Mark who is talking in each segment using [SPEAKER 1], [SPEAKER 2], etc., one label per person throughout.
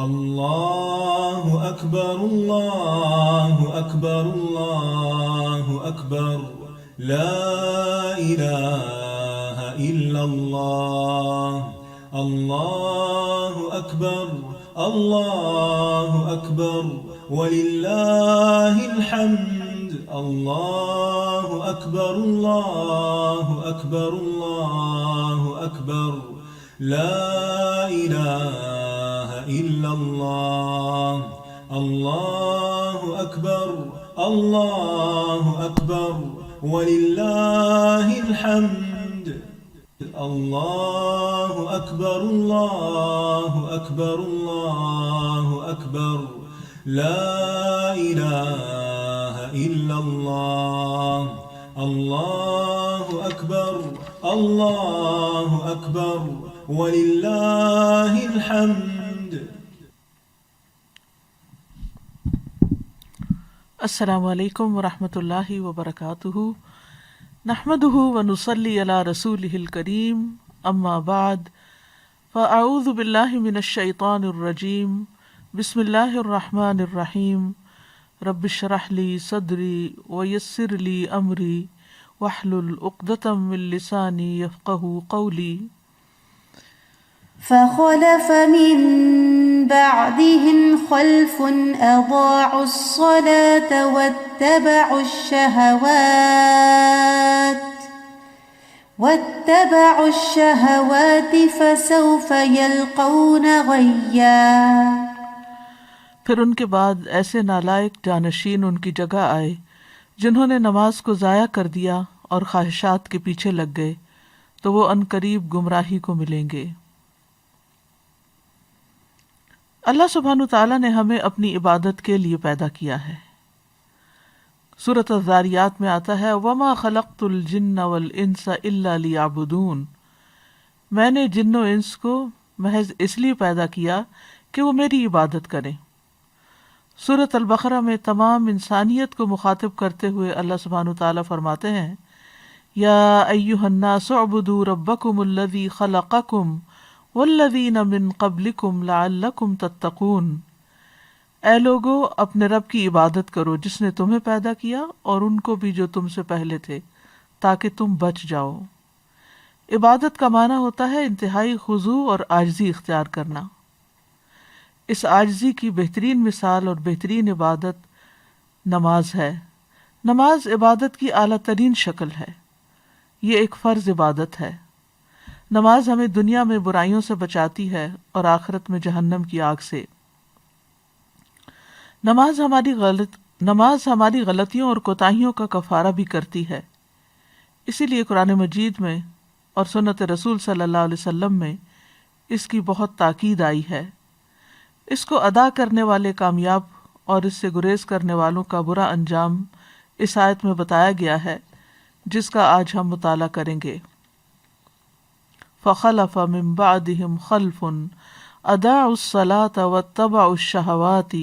[SPEAKER 1] اللہ اکبر اللہ اکبر اللہ اکبر لا الہ الا اللہ اللہ اکبر اللہ اکبر وللہ الحمد اللہ اکبر اللہ اکبر اللہ اکبر لا الہ الا اللہ اللہ اکبر اللہ اکبر وللہ الحمد اللہ اکبر اللہ اکبر اللہ اکبر لا الہ الا اللہ اللہ اکبر اللہ اکبر وللہ الحمد.
[SPEAKER 2] السلام علیکم ورحمۃ اللہ وبرکاتہ. نحمده ونصلی علی رسولہ الکریم. اما بعد فاعوذ باللہ من الشیطان الرجیم. بسم اللہ الرحمن الرحیم. رب اشرح لی صدری ویسر لی امری واحلل عقدۃ من لسانی یفقہوا قولی.
[SPEAKER 3] فخلف من بعدهم خلف أضاعوا الصلاة واتبعوا الشهوات فسوف يلقون غيا.
[SPEAKER 2] پھر ان کے بعد ایسے نالائق جانشین ان کی جگہ آئے جنہوں نے نماز کو ضائع کر دیا اور خواہشات کے پیچھے لگ گئے، تو وہ عنقریب گمراہی کو ملیں گے. اللہ سبحانہ وتعالیٰ نے ہمیں اپنی عبادت کے لیے پیدا کیا ہے. سورۃ الذاریات میں آتا ہے وَمَا خَلَقْتُ الْجِنَّ وَالْإِنسَ إِلَّا لِيَعْبُدُونَ. میں نے جن و انس کو محض اس لیے پیدا کیا کہ وہ میری عبادت کریں. سورۃ البقرہ میں تمام انسانیت کو مخاطب کرتے ہوئے اللہ سبحانہ وتعالیٰ فرماتے ہیں یا ایھا الناس اعبدوا ربکم الذی خلقکم والذین من قبلکم لعلکم تتقون. اے لوگو اپنے رب کی عبادت کرو جس نے تمہیں پیدا کیا اور ان کو بھی جو تم سے پہلے تھے تاکہ تم بچ جاؤ. عبادت کا معنی ہوتا ہے انتہائی خضوع اور عاجزی اختیار کرنا. اس عاجزی کی بہترین مثال اور بہترین عبادت نماز ہے. نماز عبادت کی اعلیٰ ترین شکل ہے. یہ ایک فرض عبادت ہے. نماز ہمیں دنیا میں برائیوں سے بچاتی ہے اور آخرت میں جہنم کی آگ سے. نماز ہماری غلطیوں اور کوتاہیوں کا کفارہ بھی کرتی ہے. اسی لیے قرآن مجید میں اور سنت رسول صلی اللہ علیہ وسلم میں اس کی بہت تاکید آئی ہے. اس کو ادا کرنے والے کامیاب اور اس سے گریز کرنے والوں کا برا انجام اس آیت میں بتایا گیا ہے جس کا آج ہم مطالعہ کریں گے. فخلف من بعدهم خلف اضاعوا الصلاة واتبعوا الشهوات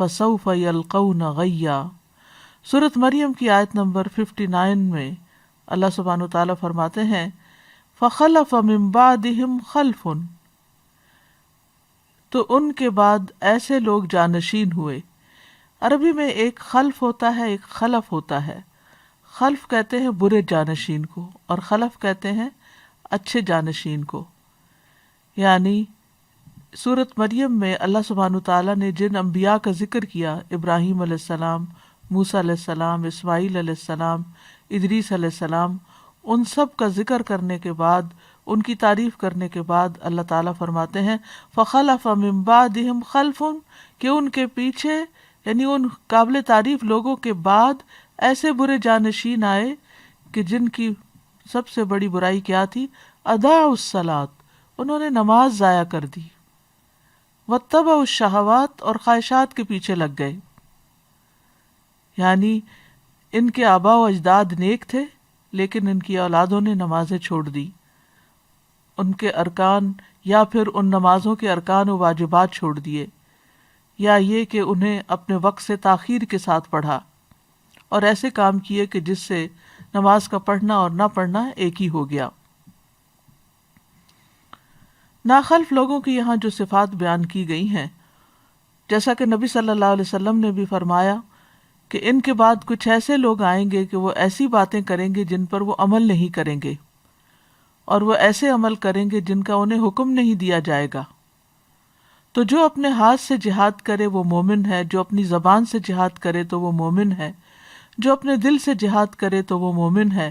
[SPEAKER 2] فسوف يلقون غیا. سورۃ مریم کی آیت نمبر 59 میں اللہ سبحانہ وتعالیٰ فرماتے ہیں فخلف من بعدهم خلف، تو ان کے بعد ایسے لوگ جانشین ہوئے. عربی میں ایک خلف ہوتا ہے، ایک خلف ہوتا ہے. خلف کہتے ہیں برے جانشین کو اور خلف کہتے ہیں اچھے جانشین کو. یعنی سورۃ مریم میں اللہ سبحانہ تعالیٰ نے جن انبیاء کا ذکر کیا، ابراہیم علیہ السلام، موسیٰ علیہ السلام، اسماعیل علیہ السلام، ادریس علیہ السلام، ان سب کا ذکر کرنے کے بعد، ان کی تعریف کرنے کے بعد اللہ تعالیٰ فرماتے ہیں فخلف من بعدہم خلف، کہ ان کے پیچھے یعنی ان قابل تعریف لوگوں کے بعد ایسے برے جانشین آئے کہ جن کی سب سے بڑی برائی کیا تھی؟ اضاعوا الصلاۃ، انہوں نے نماز ضائع کر دی. واتبعوا الشہوات، اور خواہشات کے پیچھے لگ گئے. یعنی ان کے آباء و اجداد نیک تھے لیکن ان کی اولادوں نے نمازیں چھوڑ دی. ان کے ارکان یا پھر ان نمازوں کے ارکان و واجبات چھوڑ دیے، یا یہ کہ انہیں اپنے وقت سے تاخیر کے ساتھ پڑھا اور ایسے کام کیے کہ جس سے نماز کا پڑھنا اور نہ پڑھنا ایک ہی ہو گیا. ناخلف لوگوں کی یہاں جو صفات بیان کی گئی ہیں جیسا کہ نبی صلی اللہ علیہ وسلم نے بھی فرمایا کہ ان کے بعد کچھ ایسے لوگ آئیں گے کہ وہ ایسی باتیں کریں گے جن پر وہ عمل نہیں کریں گے، اور وہ ایسے عمل کریں گے جن کا انہیں حکم نہیں دیا جائے گا۔ تو جو اپنے ہاتھ سے جہاد کرے وہ مومن ہے، جو اپنی زبان سے جہاد کرے تو وہ مومن ہے، جو اپنے دل سے جہاد کرے تو وہ مومن ہے،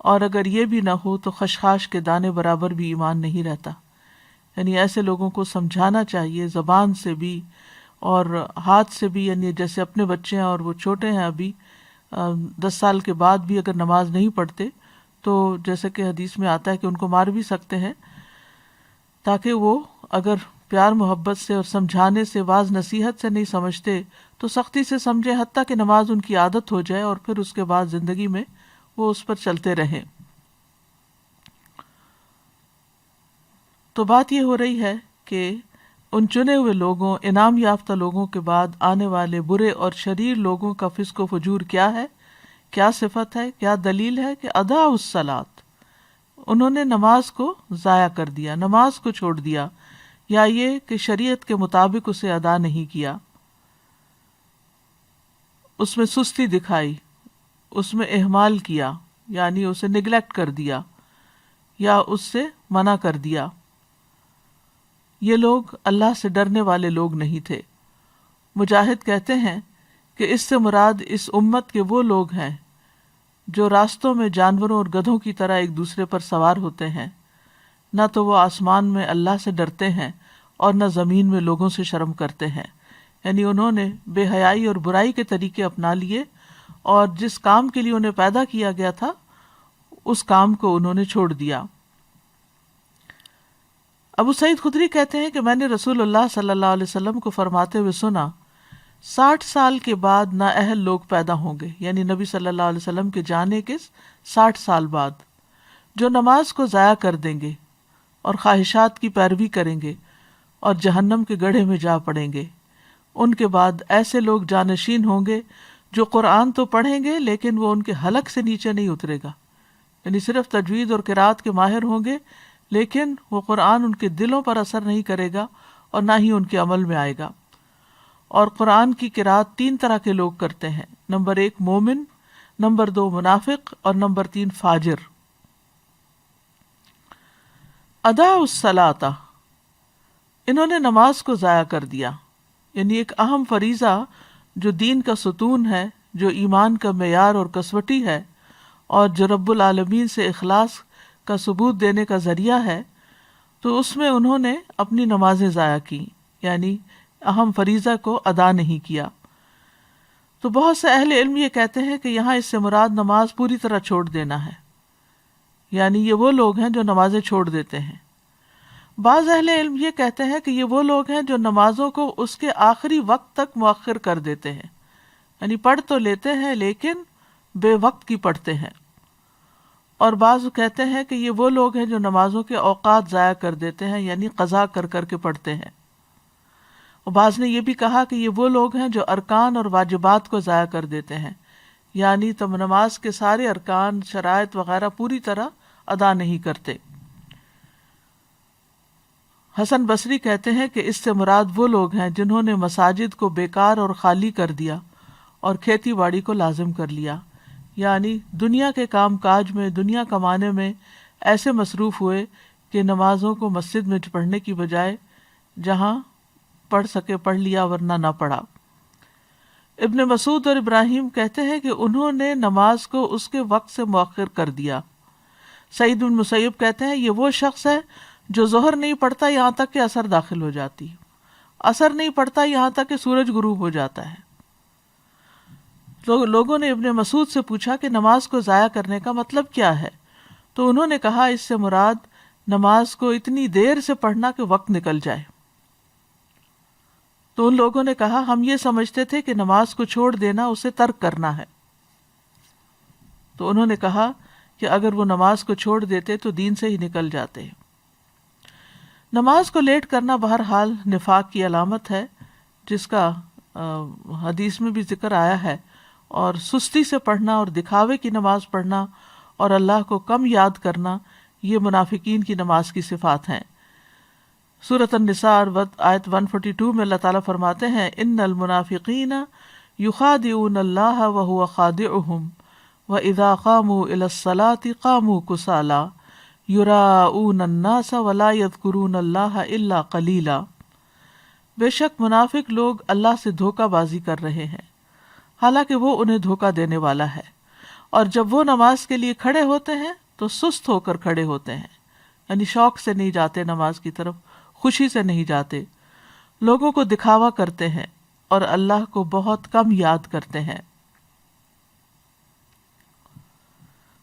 [SPEAKER 2] اور اگر یہ بھی نہ ہو تو خشخاش کے دانے برابر بھی ایمان نہیں رہتا۔ یعنی ایسے لوگوں کو سمجھانا چاہیے زبان سے بھی اور ہاتھ سے بھی، یعنی جیسے اپنے بچے ہیں اور وہ چھوٹے ہیں ابھی 10 سال کے بعد بھی اگر نماز نہیں پڑھتے تو جیسے کہ حدیث میں آتا ہے کہ ان کو مار بھی سکتے ہیں، تاکہ وہ اگر پیار محبت سے اور سمجھانے سے، واعظ نصیحت سے نہیں سمجھتے تو سختی سے سمجھیں، حتیٰ کہ نماز ان کی عادت ہو جائے اور پھر اس کے بعد زندگی میں وہ اس پر چلتے رہیں۔ تو بات یہ ہو رہی ہے کہ ان چنے ہوئے لوگوں، انعام یافتہ لوگوں کے بعد آنے والے برے اور شریر لوگوں کا فسق و فجور کیا ہے، کیا صفت ہے، کیا دلیل ہے کہ ادا الصلاۃ، انہوں نے نماز کو ضائع کر دیا، نماز کو چھوڑ دیا، یا یہ کہ شریعت کے مطابق اسے ادا نہیں کیا، اس میں سستی دکھائی، اس میں اہمال کیا، یعنی اسے نگلیکٹ کر دیا یا اس سے منع کر دیا۔ یہ لوگ اللہ سے ڈرنے والے لوگ نہیں تھے۔ مجاہد کہتے ہیں کہ اس سے مراد اس امت کے وہ لوگ ہیں جو راستوں میں جانوروں اور گدھوں کی طرح ایک دوسرے پر سوار ہوتے ہیں، نہ تو وہ آسمان میں اللہ سے ڈرتے ہیں اور نہ زمین میں لوگوں سے شرم کرتے ہیں۔ یعنی انہوں نے بے حیائی اور برائی کے طریقے اپنا لیے اور جس کام کے لیے انہیں پیدا کیا گیا تھا اس کام کو انہوں نے چھوڑ دیا۔ ابو سعید خدری کہتے ہیں کہ میں نے رسول اللہ صلی اللہ علیہ وسلم کو فرماتے ہوئے سنا، 60 سال کے بعد نااہل لوگ پیدا ہوں گے، یعنی نبی صلی اللہ علیہ وسلم کے جانے کے 60 سال بعد، جو نماز کو ضائع کر دیں گے اور خواہشات کی پیروی کریں گے اور جہنم کے گڑھے میں جا پڑیں گے۔ ان کے بعد ایسے لوگ جانشین ہوں گے جو قرآن تو پڑھیں گے لیکن وہ ان کے حلق سے نیچے نہیں اترے گا، یعنی صرف تجوید اور قرات کے ماہر ہوں گے لیکن وہ قرآن ان کے دلوں پر اثر نہیں کرے گا اور نہ ہی ان کے عمل میں آئے گا۔ اور قرآن کی قرات 3 طرح کے لوگ کرتے ہیں، نمبر 1 مومن، نمبر 2 منافق اور نمبر 3 فاجر۔ ادا الصلاۃ، انہوں نے نماز کو ضائع کر دیا، یعنی ایک اہم فریضہ جو دین کا ستون ہے، جو ایمان کا معیار اور کسوٹی ہے اور جو رب العالمین سے اخلاص کا ثبوت دینے کا ذریعہ ہے، تو اس میں انہوں نے اپنی نمازیں ضائع کی، یعنی اہم فریضہ کو ادا نہیں کیا۔ تو بہت سے اہل علم یہ کہتے ہیں کہ یہاں اس سے مراد نماز پوری طرح چھوڑ دینا ہے، یعنی یہ وہ لوگ ہیں جو نمازیں چھوڑ دیتے ہیں۔ بعض اہل علم یہ کہتے ہیں کہ یہ وہ لوگ ہیں جو نمازوں کو اس کے آخری وقت تک مؤخر کر دیتے ہیں، یعنی پڑھ تو لیتے ہیں لیکن بے وقت کی پڑھتے ہیں۔ اور بعض کہتے ہیں کہ یہ وہ لوگ ہیں جو نمازوں کے اوقات ضائع کر دیتے ہیں، یعنی قضا کر کر کے پڑھتے ہیں۔ اور بعض نے یہ بھی کہا کہ یہ وہ لوگ ہیں جو ارکان اور واجبات کو ضائع کر دیتے ہیں، یعنی تم نماز کے سارے ارکان، شرائط وغیرہ پوری طرح ادا نہیں کرتے۔ حسن بصری کہتے ہیں کہ اس سے مراد وہ لوگ ہیں جنہوں نے مساجد کو بیکار اور خالی کر دیا اور کھیتی باڑی کو لازم کر لیا، یعنی دنیا کے کام کاج میں، دنیا کمانے میں ایسے مصروف ہوئے کہ نمازوں کو مسجد میں پڑھنے کی بجائے جہاں پڑھ سکے پڑھ لیا ورنہ نہ پڑھا۔ ابن مسعود اور ابراہیم کہتے ہیں کہ انہوں نے نماز کو اس کے وقت سے مؤخر کر دیا۔ سعید بن مسیب کہتے ہیں یہ وہ شخص ہے جو ظہر نہیں پڑھتا یہاں تک کہ عصر داخل ہو جاتی، عصر نہیں پڑھتا یہاں تک کہ سورج غروب ہو جاتا ہے۔ لوگوں نے ابن مسعود سے پوچھا کہ نماز کو ضائع کرنے کا مطلب کیا ہے، تو انہوں نے کہا اس سے مراد نماز کو اتنی دیر سے پڑھنا کہ وقت نکل جائے۔ تو ان لوگوں نے کہا ہم یہ سمجھتے تھے کہ نماز کو چھوڑ دینا اسے ترک کرنا ہے۔ تو انہوں نے کہا کہ اگر وہ نماز کو چھوڑ دیتے تو دین سے ہی نکل جاتے۔ نماز کو لیٹ کرنا بہرحال نفاق کی علامت ہے، جس کا حدیث میں بھی ذکر آیا ہے، اور سستی سے پڑھنا اور دکھاوے کی نماز پڑھنا اور اللہ کو کم یاد کرنا یہ منافقین کی نماز کی صفات ہیں۔ سورۃ النساء آیت 142 میں اللہ تعالیٰ فرماتے ہیں ان المنافقین یخادعون اللہ وهو خادعهم وَإِذَا قَامُوا إِلَى الصَّلَاةِ قَامُوا كُسَالَىٰ يُرَاءُونَ النَّاسَ وَلَا يَذْكُرُونَ اللَّهَ إِلَّا قَلِيلًا۔ بے شک منافق لوگ اللہ سے دھوکہ بازی کر رہے ہیں حالانکہ وہ انہیں دھوکہ دینے والا ہے، اور جب وہ نماز کے لیے کھڑے ہوتے ہیں تو سست ہو کر کھڑے ہوتے ہیں، یعنی شوق سے نہیں جاتے نماز کی طرف، خوشی سے نہیں جاتے، لوگوں کو دکھاوا کرتے ہیں اور اللہ کو بہت کم یاد کرتے ہیں۔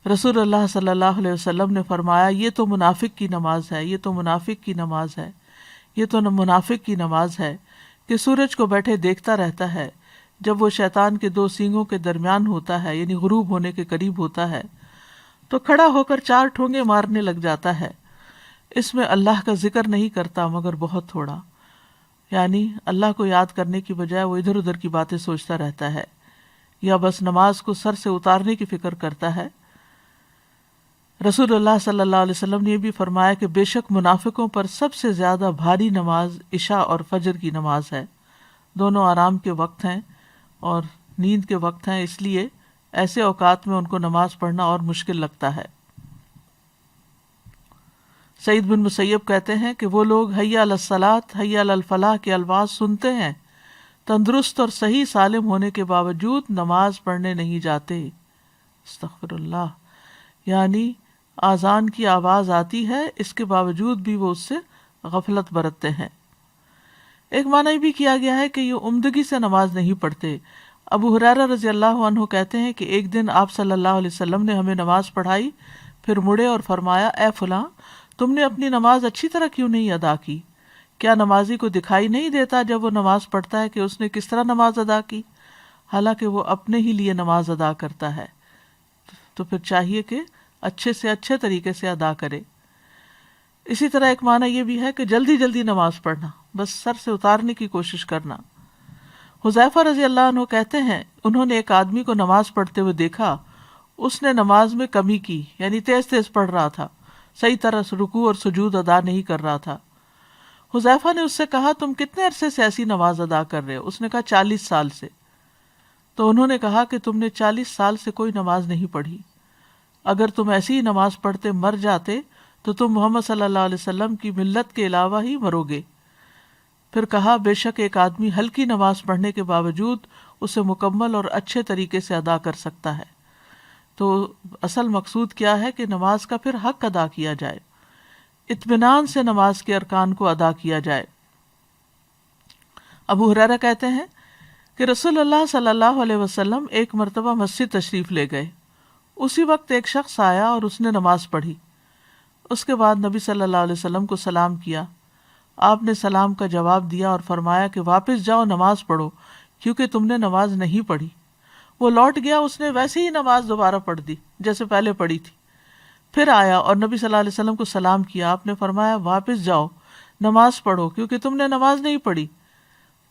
[SPEAKER 2] رسول اللہ صلی اللہ علیہ وسلم نے فرمایا یہ تو منافق کی نماز ہے، یہ تو منافق کی نماز ہے، یہ تو منافق کی نماز ہے کہ سورج کو بیٹھے دیکھتا رہتا ہے، جب وہ شیطان کے دو سینگوں کے درمیان ہوتا ہے یعنی غروب ہونے کے قریب ہوتا ہے تو کھڑا ہو کر 4 ٹھونگے مارنے لگ جاتا ہے، اس میں اللہ کا ذکر نہیں کرتا مگر بہت تھوڑا، یعنی اللہ کو یاد کرنے کی بجائے وہ ادھر ادھر کی باتیں سوچتا رہتا ہے یا بس نماز کو سر سے اتارنے کی فکر کرتا ہے۔ رسول اللہ صلی اللہ علیہ وسلم نے یہ بھی فرمایا کہ بے شک منافقوں پر سب سے زیادہ بھاری نماز عشاء اور فجر کی نماز ہے، دونوں آرام کے وقت ہیں اور نیند کے وقت ہیں، اس لیے ایسے اوقات میں ان کو نماز پڑھنا اور مشکل لگتا ہے۔ سعید بن مسیب کہتے ہیں کہ وہ لوگ حی علی الصلاۃ حی علی الفلاح کے الفاظ سنتے ہیں، تندرست اور صحیح سالم ہونے کے باوجود نماز پڑھنے نہیں جاتے۔ استغفر اللہ، یعنی آذان کی آواز آتی ہے اس کے باوجود بھی وہ اس سے غفلت برتتے ہیں۔ ایک معنی بھی کیا گیا ہے کہ یہ عمدگی سے نماز نہیں پڑھتے۔ ابو ہریرہ رضی اللہ عنہ کہتے ہیں کہ ایک دن آپ صلی اللہ علیہ وسلم نے ہمیں نماز پڑھائی، پھر مڑے اور فرمایا اے فلاں تم نے اپنی نماز اچھی طرح کیوں نہیں ادا کی؟ کیا نمازی کو دکھائی نہیں دیتا جب وہ نماز پڑھتا ہے کہ اس نے کس طرح نماز ادا کی؟ حالانکہ وہ اپنے ہی لیے نماز ادا کرتا ہے، تو پھر چاہیے کہ اچھے سے اچھے طریقے سے ادا کرے۔ اسی طرح ایک معنی یہ بھی ہے کہ جلدی جلدی نماز پڑھنا، بس سر سے اتارنے کی کوشش کرنا۔ حذیفہ رضی اللہ عنہ کہتے ہیں انہوں نے ایک آدمی کو نماز پڑھتے ہوئے دیکھا، اس نے نماز میں کمی کی، یعنی تیز تیز پڑھ رہا تھا، صحیح طرح سے رکوع اور سجود ادا نہیں کر رہا تھا۔ حذیفہ نے اس سے کہا تم کتنے عرصے سے ایسی نماز ادا کر رہے ہو؟ اس نے کہا 40 سال سے۔ تو انہوں نے کہا کہ تم نے 40 سال سے کوئی نماز نہیں پڑھی، اگر تم ایسی ہی نماز پڑھتے مر جاتے تو تم محمد صلی اللہ علیہ وسلم کی ملت کے علاوہ ہی مرو گے۔ پھر کہا بے شک ایک آدمی ہلکی نماز پڑھنے کے باوجود اسے مکمل اور اچھے طریقے سے ادا کر سکتا ہے۔ تو اصل مقصود کیا ہے کہ نماز کا پھر حق ادا کیا جائے، اطمینان سے نماز کے ارکان کو ادا کیا جائے۔ ابو ہریرہ کہتے ہیں کہ رسول اللہ صلی اللہ علیہ وسلم ایک مرتبہ مسجد تشریف لے گئے، اسی وقت ایک شخص آیا اور اس نے نماز پڑھی، اس کے بعد نبی صلی اللہ علیہ وسلم کو سلام کیا، آپ نے سلام کا جواب دیا اور فرمایا کہ واپس جاؤ نماز پڑھو کیونکہ تم نے نماز نہیں پڑھی۔ وہ لوٹ گیا، اس نے ویسے ہی نماز دوبارہ پڑھ دی جیسے پہلے پڑھی تھی، پھر آیا اور نبی صلی اللہ علیہ وسلم کو سلام کیا، آپ نے فرمایا واپس جاؤ نماز پڑھو کیونکہ تم نے نماز نہیں پڑھی۔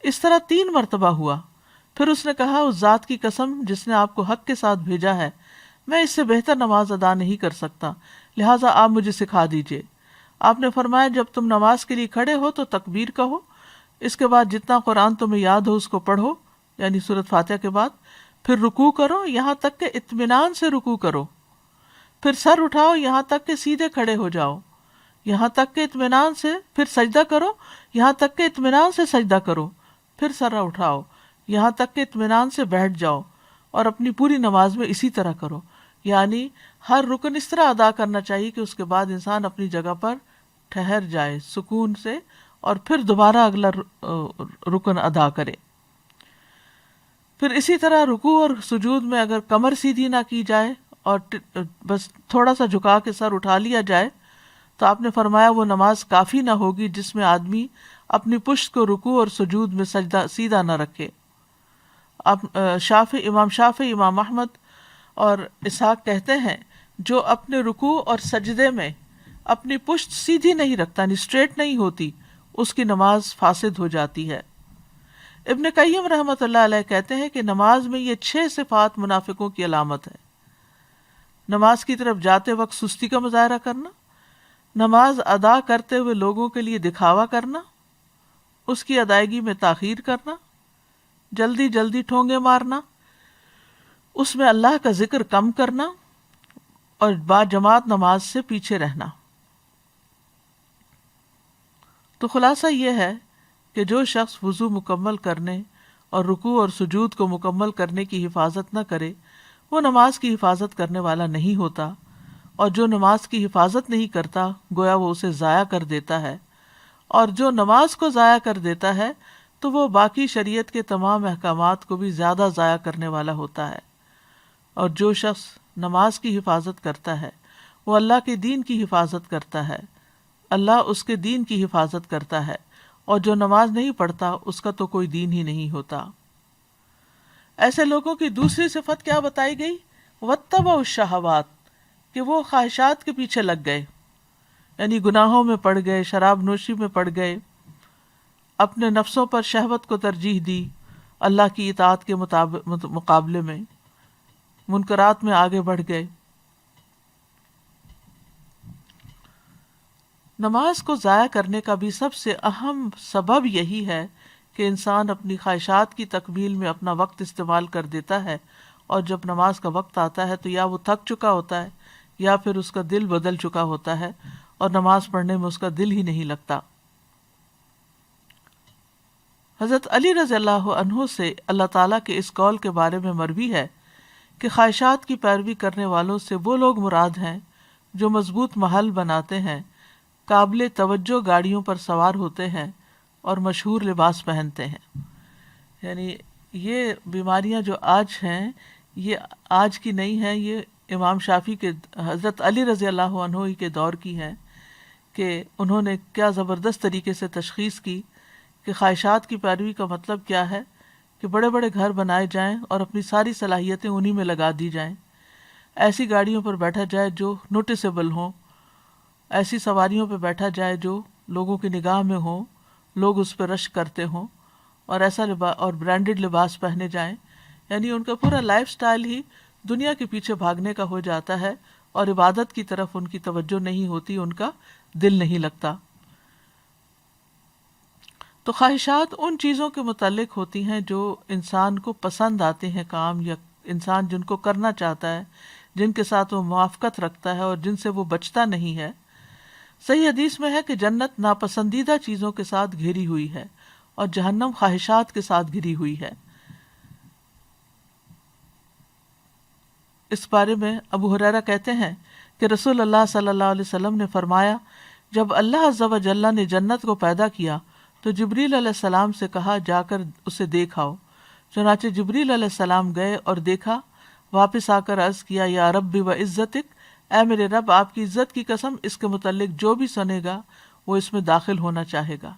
[SPEAKER 2] اس طرح 3 مرتبہ ہوا۔ پھر اس نے کہا اس ذات کی قسم جس نے آپ کو حق کے ساتھ بھیجا ہے، میں اس سے بہتر نماز ادا نہیں کر سکتا، لہٰذا آپ مجھے سکھا دیجئے۔ آپ نے فرمایا جب تم نماز کے لیے کھڑے ہو تو تکبیر کہو، اس کے بعد جتنا قرآن تمہیں یاد ہو اس کو پڑھو، یعنی سورۃ فاتحہ کے بعد، پھر رکوع کرو یہاں تک کہ اطمینان سے رکوع کرو، پھر سر اٹھاؤ یہاں تک کہ سیدھے کھڑے ہو جاؤ، یہاں تک کہ اطمینان سے، پھر سجدہ کرو یہاں تک کہ اطمینان سے سجدہ کرو، پھر سر اٹھاؤ یہاں تک کہ اطمینان سے بیٹھ جاؤ، اور اپنی پوری نماز میں اسی طرح کرو، یعنی ہر رکن اس طرح ادا کرنا چاہیے کہ اس کے بعد انسان اپنی جگہ پر ٹھہر جائے سکون سے، اور پھر دوبارہ اگلا رکن ادا کرے۔ پھر اسی طرح رکوع اور سجود میں اگر کمر سیدھی نہ کی جائے اور بس تھوڑا سا جھکا کے سر اٹھا لیا جائے تو آپ نے فرمایا وہ نماز کافی نہ ہوگی جس میں آدمی اپنی پشت کو رکوع اور سجود میں سجدہ سیدھا نہ رکھے۔ امام شافعی، امام احمد اور اسحاق کہتے ہیں جو اپنے رکوع اور سجدے میں اپنی پشت سیدھی نہیں رکھتا، یعنی اسٹریٹ نہیں ہوتی، اس کی نماز فاسد ہو جاتی ہے۔ ابن قیم رحمۃ اللہ علیہ کہتے ہیں کہ نماز میں یہ 6 صفات منافقوں کی علامت ہے۔ نماز کی طرف جاتے وقت سستی کا مظاہرہ کرنا، نماز ادا کرتے ہوئے لوگوں کے لیے دکھاوا کرنا، اس کی ادائیگی میں تاخیر کرنا، جلدی جلدی ٹھونگے مارنا، اس میں اللہ کا ذکر کم کرنا، اور با جماعت نماز سے پیچھے رہنا۔ تو خلاصہ یہ ہے کہ جو شخص وضو مکمل کرنے اور رکوع اور سجود کو مکمل کرنے کی حفاظت نہ کرے وہ نماز کی حفاظت کرنے والا نہیں ہوتا، اور جو نماز کی حفاظت نہیں کرتا گویا وہ اسے ضائع کر دیتا ہے، اور جو نماز کو ضائع کر دیتا ہے تو وہ باقی شریعت کے تمام احکامات کو بھی زیادہ ضائع کرنے والا ہوتا ہے۔ اور جو شخص نماز کی حفاظت کرتا ہے وہ اللہ کے دین کی حفاظت کرتا ہے، اللہ اس کے دین کی حفاظت کرتا ہے، اور جو نماز نہیں پڑھتا اس کا تو کوئی دین ہی نہیں ہوتا۔ ایسے لوگوں کی دوسری صفت کیا بتائی گئی؟ واتبعوا الشہوات، کہ وہ خواہشات کے پیچھے لگ گئے، یعنی گناہوں میں پڑ گئے، شراب نوشی میں پڑ گئے، اپنے نفسوں پر شہوت کو ترجیح دی اللہ کی اطاعت کے مقابلے میں، منکرات میں آگے بڑھ گئے۔ نماز کو ضائع کرنے کا بھی سب سے اہم سبب یہی ہے کہ انسان اپنی خواہشات کی تکمیل میں اپنا وقت استعمال کر دیتا ہے، اور جب نماز کا وقت آتا ہے تو یا وہ تھک چکا ہوتا ہے یا پھر اس کا دل بدل چکا ہوتا ہے اور نماز پڑھنے میں اس کا دل ہی نہیں لگتا۔ حضرت علی رضی اللہ عنہ سے اللہ تعالیٰ کے اس قول کے بارے میں مروی ہے کہ خواہشات کی پیروی کرنے والوں سے وہ لوگ مراد ہیں جو مضبوط محل بناتے ہیں، قابل توجہ گاڑیوں پر سوار ہوتے ہیں اور مشہور لباس پہنتے ہیں۔ یعنی یہ بیماریاں جو آج ہیں یہ آج کی نہیں ہیں، یہ امام شافعی کے حضرت علی رضی اللہ عنہ کے دور کی ہیں کہ انہوں نے کیا زبردست طریقے سے تشخیص کی کہ خواہشات کی پیروی کا مطلب کیا ہے، کہ بڑے بڑے گھر بنائے جائیں اور اپنی ساری صلاحیتیں انہی میں لگا دی جائیں، ایسی گاڑیوں پر بیٹھا جائے جو نوٹسیبل ہوں، ایسی سواریوں پہ بیٹھا جائے جو لوگوں کی نگاہ میں ہوں، لوگ اس پہ رشک کرتے ہوں، اور ایسا اور برانڈڈ لباس پہنے جائیں، یعنی ان کا پورا لائف سٹائل ہی دنیا کے پیچھے بھاگنے کا ہو جاتا ہے، اور عبادت کی طرف ان کی توجہ نہیں ہوتی، ان کا دل نہیں لگتا۔ تو خواہشات ان چیزوں کے متعلق ہوتی ہیں جو انسان کو پسند آتے ہیں کام، یا انسان جن کو کرنا چاہتا ہے، جن کے ساتھ وہ موافقت رکھتا ہے اور جن سے وہ بچتا نہیں ہے۔ صحیح حدیث میں ہے کہ جنت ناپسندیدہ چیزوں کے ساتھ گھری ہوئی ہے اور جہنم خواہشات کے ساتھ گھری ہوئی ہے۔ اس بارے میں ابو ہریرہ کہتے ہیں کہ رسول اللہ صلی اللہ علیہ وسلم نے فرمایا، جب اللہ عز و جل نے جنت کو پیدا کیا تو جبریل علیہ السلام سے کہا جا کر اسے دیکھ آؤ۔ چنانچہ جبریل علیہ السلام گئے اور دیکھا، واپس آ کر عرض کیا، یا رب و عزتک، اے میرے رب آپ کی عزت کی قسم، اس کے متعلق جو بھی سنے گا وہ اس میں داخل ہونا چاہے گا۔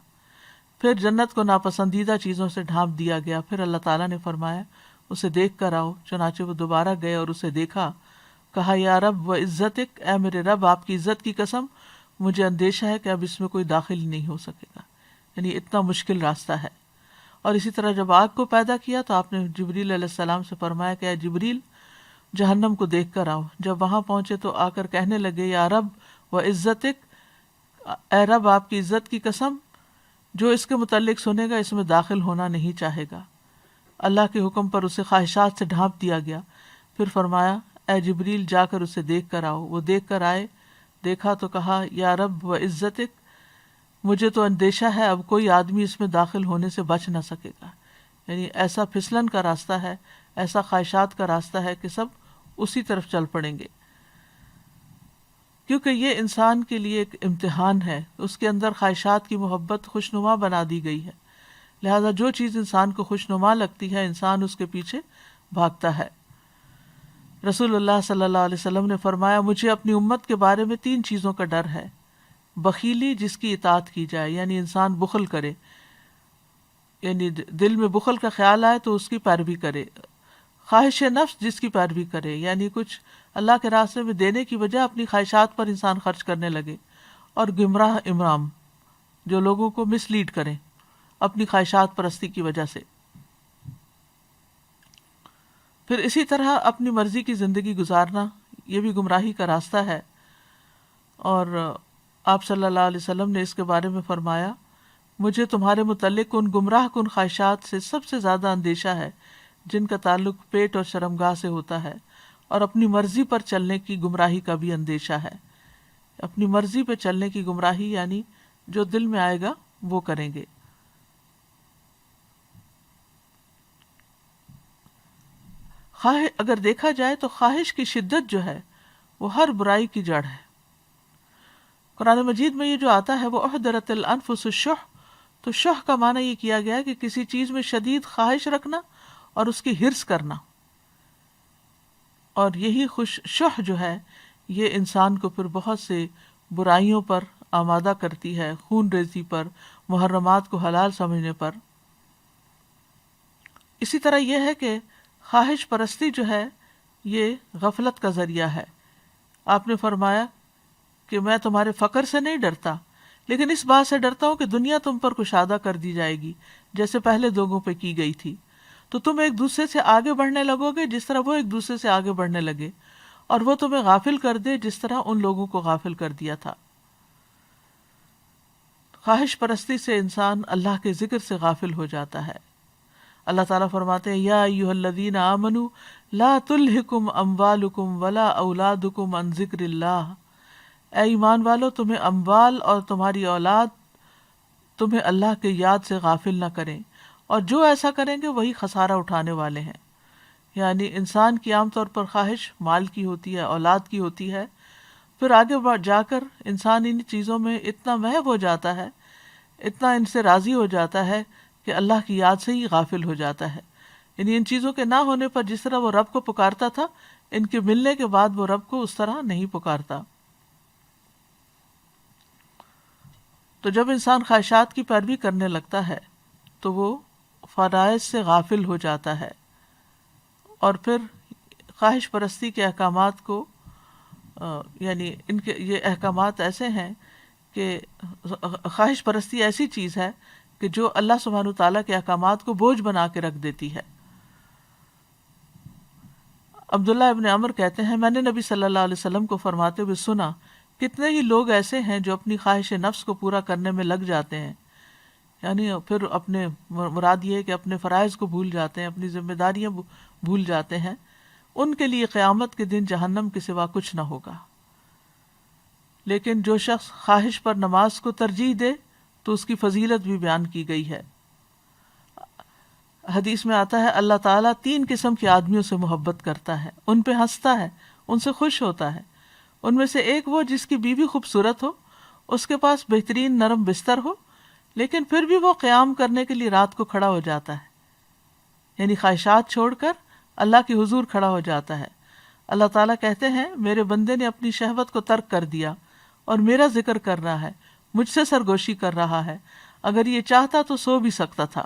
[SPEAKER 2] پھر جنت کو ناپسندیدہ چیزوں سے ڈھانپ دیا گیا۔ پھر اللہ تعالیٰ نے فرمایا اسے دیکھ کر آؤ۔ چنانچہ وہ دوبارہ گئے اور اسے دیکھا، کہا یا رب و عزتک، اے میرے رب آپ کی عزت کی قسم، مجھے اندیشہ ہے کہ اب اس میں کوئی داخل ہی نہیں ہو سکے گا، یعنی اتنا مشکل راستہ ہے۔ اور اسی طرح جب آگ کو پیدا کیا تو آپ نے جبریل علیہ السلام سے فرمایا کہ اے جبریل جہنم کو دیکھ کر آؤ۔ جب وہاں پہنچے تو آ کر کہنے لگے، یا رب و عزتک، اے رب آپ کی عزت کی قسم، جو اس کے متعلق سنے گا اس میں داخل ہونا نہیں چاہے گا۔ اللہ کے حکم پر اسے خواہشات سے ڈھانپ دیا گیا۔ پھر فرمایا اے جبریل جا کر اسے دیکھ کر آؤ۔ وہ دیکھ کر آئے، دیکھا تو کہا یا رب و عزتک، مجھے تو اندیشہ ہے اب کوئی آدمی اس میں داخل ہونے سے بچ نہ سکے گا، یعنی ایسا پھسلن کا راستہ ہے، ایسا خواہشات کا راستہ ہے کہ سب اسی طرف چل پڑیں گے، کیونکہ یہ انسان کے لیے ایک امتحان ہے۔ اس کے اندر خواہشات کی محبت خوشنما بنا دی گئی ہے، لہذا جو چیز انسان کو خوشنما لگتی ہے انسان اس کے پیچھے بھاگتا ہے۔ رسول اللہ صلی اللہ علیہ وسلم نے فرمایا، مجھے اپنی امت کے بارے میں 3 چیزوں کا ڈر ہے۔ بخیلی جس کی اطاعت کی جائے، یعنی انسان بخل کرے، یعنی دل میں بخل کا خیال آئے تو اس کی پیروی کرے۔ خواہش نفس جس کی پیروی کرے، یعنی کچھ اللہ کے راستے میں دینے کی وجہ اپنی خواہشات پر انسان خرچ کرنے لگے۔ اور گمراہ امام، جو لوگوں کو مس لیڈ کریں اپنی خواہشات پرستی کی وجہ سے۔ پھر اسی طرح اپنی مرضی کی زندگی گزارنا، یہ بھی گمراہی کا راستہ ہے۔ اور آپ صلی اللہ علیہ وسلم نے اس کے بارے میں فرمایا، مجھے تمہارے متعلق ان گمراہ کن خواہشات سے سب سے زیادہ اندیشہ ہے جن کا تعلق پیٹ اور شرمگاہ سے ہوتا ہے، اور اپنی مرضی پر چلنے کی گمراہی کا بھی اندیشہ ہے۔ اپنی مرضی پہ چلنے کی گمراہی یعنی جو دل میں آئے گا وہ کریں گے۔ اگر دیکھا جائے تو خواہش کی شدت جو ہے وہ ہر برائی کی جڑ ہے۔ قرآن مجید میں یہ جو آتا ہے وہ احضرت الانفس الشح، تو شح کا معنی یہ کیا گیا ہے کہ کسی چیز میں شدید خواہش رکھنا اور اس کی حرص کرنا، اور یہی شح جو ہے یہ انسان کو پھر بہت سے برائیوں پر آمادہ کرتی ہے، خون ریزی پر، محرمات کو حلال سمجھنے پر۔ اسی طرح یہ ہے کہ خواہش پرستی جو ہے یہ غفلت کا ذریعہ ہے۔ آپ نے فرمایا کہ میں تمہارے فقر سے نہیں ڈرتا، لیکن اس بات سے ڈرتا ہوں کہ دنیا تم پر کشادہ کر دی جائے گی جیسے پہلے لوگوں پہ کی گئی تھی، تو تم ایک دوسرے سے آگے بڑھنے لگو گے جس طرح وہ ایک دوسرے سے آگے بڑھنے لگے، اور وہ تمہیں غافل کر دے جس طرح ان لوگوں کو غافل کر دیا تھا۔ خواہش پرستی سے انسان اللہ کے ذکر سے غافل ہو جاتا ہے۔ اللہ تعالیٰ فرماتے ہیں یا ایھا الذین آمنوا لا تلہکم اموالکم ولا اولادکم عن ذکر اللہ، اے ایمان والو تمہیں اموال اور تمہاری اولاد تمہیں اللہ کے یاد سے غافل نہ کریں، اور جو ایسا کریں گے وہی خسارہ اٹھانے والے ہیں۔ یعنی انسان کی عام طور پر خواہش مال کی ہوتی ہے، اولاد کی ہوتی ہے، پھر آگے جا کر انسان ان چیزوں میں اتنا محو ہو جاتا ہے، اتنا ان سے راضی ہو جاتا ہے کہ اللہ کی یاد سے ہی غافل ہو جاتا ہے۔ یعنی ان چیزوں کے نہ ہونے پر جس طرح وہ رب کو پکارتا تھا، ان کے ملنے کے بعد وہ رب کو اس طرح نہیں پکارتا۔ تو جب انسان خواہشات کی پیروی کرنے لگتا ہے تو وہ فرائض سے غافل ہو جاتا ہے، اور پھر خواہش پرستی کے احکامات کو یعنی ان کے یہ احکامات ایسے ہیں کہ خواہش پرستی ایسی چیز ہے کہ جو اللہ سبحانہ وتعالیٰ کے احکامات کو بوجھ بنا کے رکھ دیتی ہے۔ عبداللہ ابن عمر کہتے ہیں میں نے نبی صلی اللہ علیہ وسلم کو فرماتے ہوئے سنا، کتنے ہی لوگ ایسے ہیں جو اپنی خواہش نفس کو پورا کرنے میں لگ جاتے ہیں، یعنی پھر اپنے مراد یہ ہے کہ اپنے فرائض کو بھول جاتے ہیں، اپنی ذمہ داریاں بھول جاتے ہیں، ان کے لیے قیامت کے دن جہنم کے سوا کچھ نہ ہوگا۔ لیکن جو شخص خواہش پر نماز کو ترجیح دے تو اس کی فضیلت بھی بیان کی گئی ہے۔ حدیث میں آتا ہے اللہ تعالیٰ 3 قسم کے آدمیوں سے محبت کرتا ہے، ان پہ ہنستا ہے، ان سے خوش ہوتا ہے۔ ان میں سے ایک وہ جس کی بیوی خوبصورت ہو، اس کے پاس بہترین نرم بستر ہو، لیکن پھر بھی وہ قیام کرنے کے لیے رات کو کھڑا ہو جاتا ہے، یعنی خواہشات چھوڑ کر اللہ کے حضور کھڑا ہو جاتا ہے۔ اللہ تعالیٰ کہتے ہیں میرے بندے نے اپنی شہوت کو ترک کر دیا اور میرا ذکر کر رہا ہے، مجھ سے سرگوشی کر رہا ہے، اگر یہ چاہتا تو سو بھی سکتا تھا۔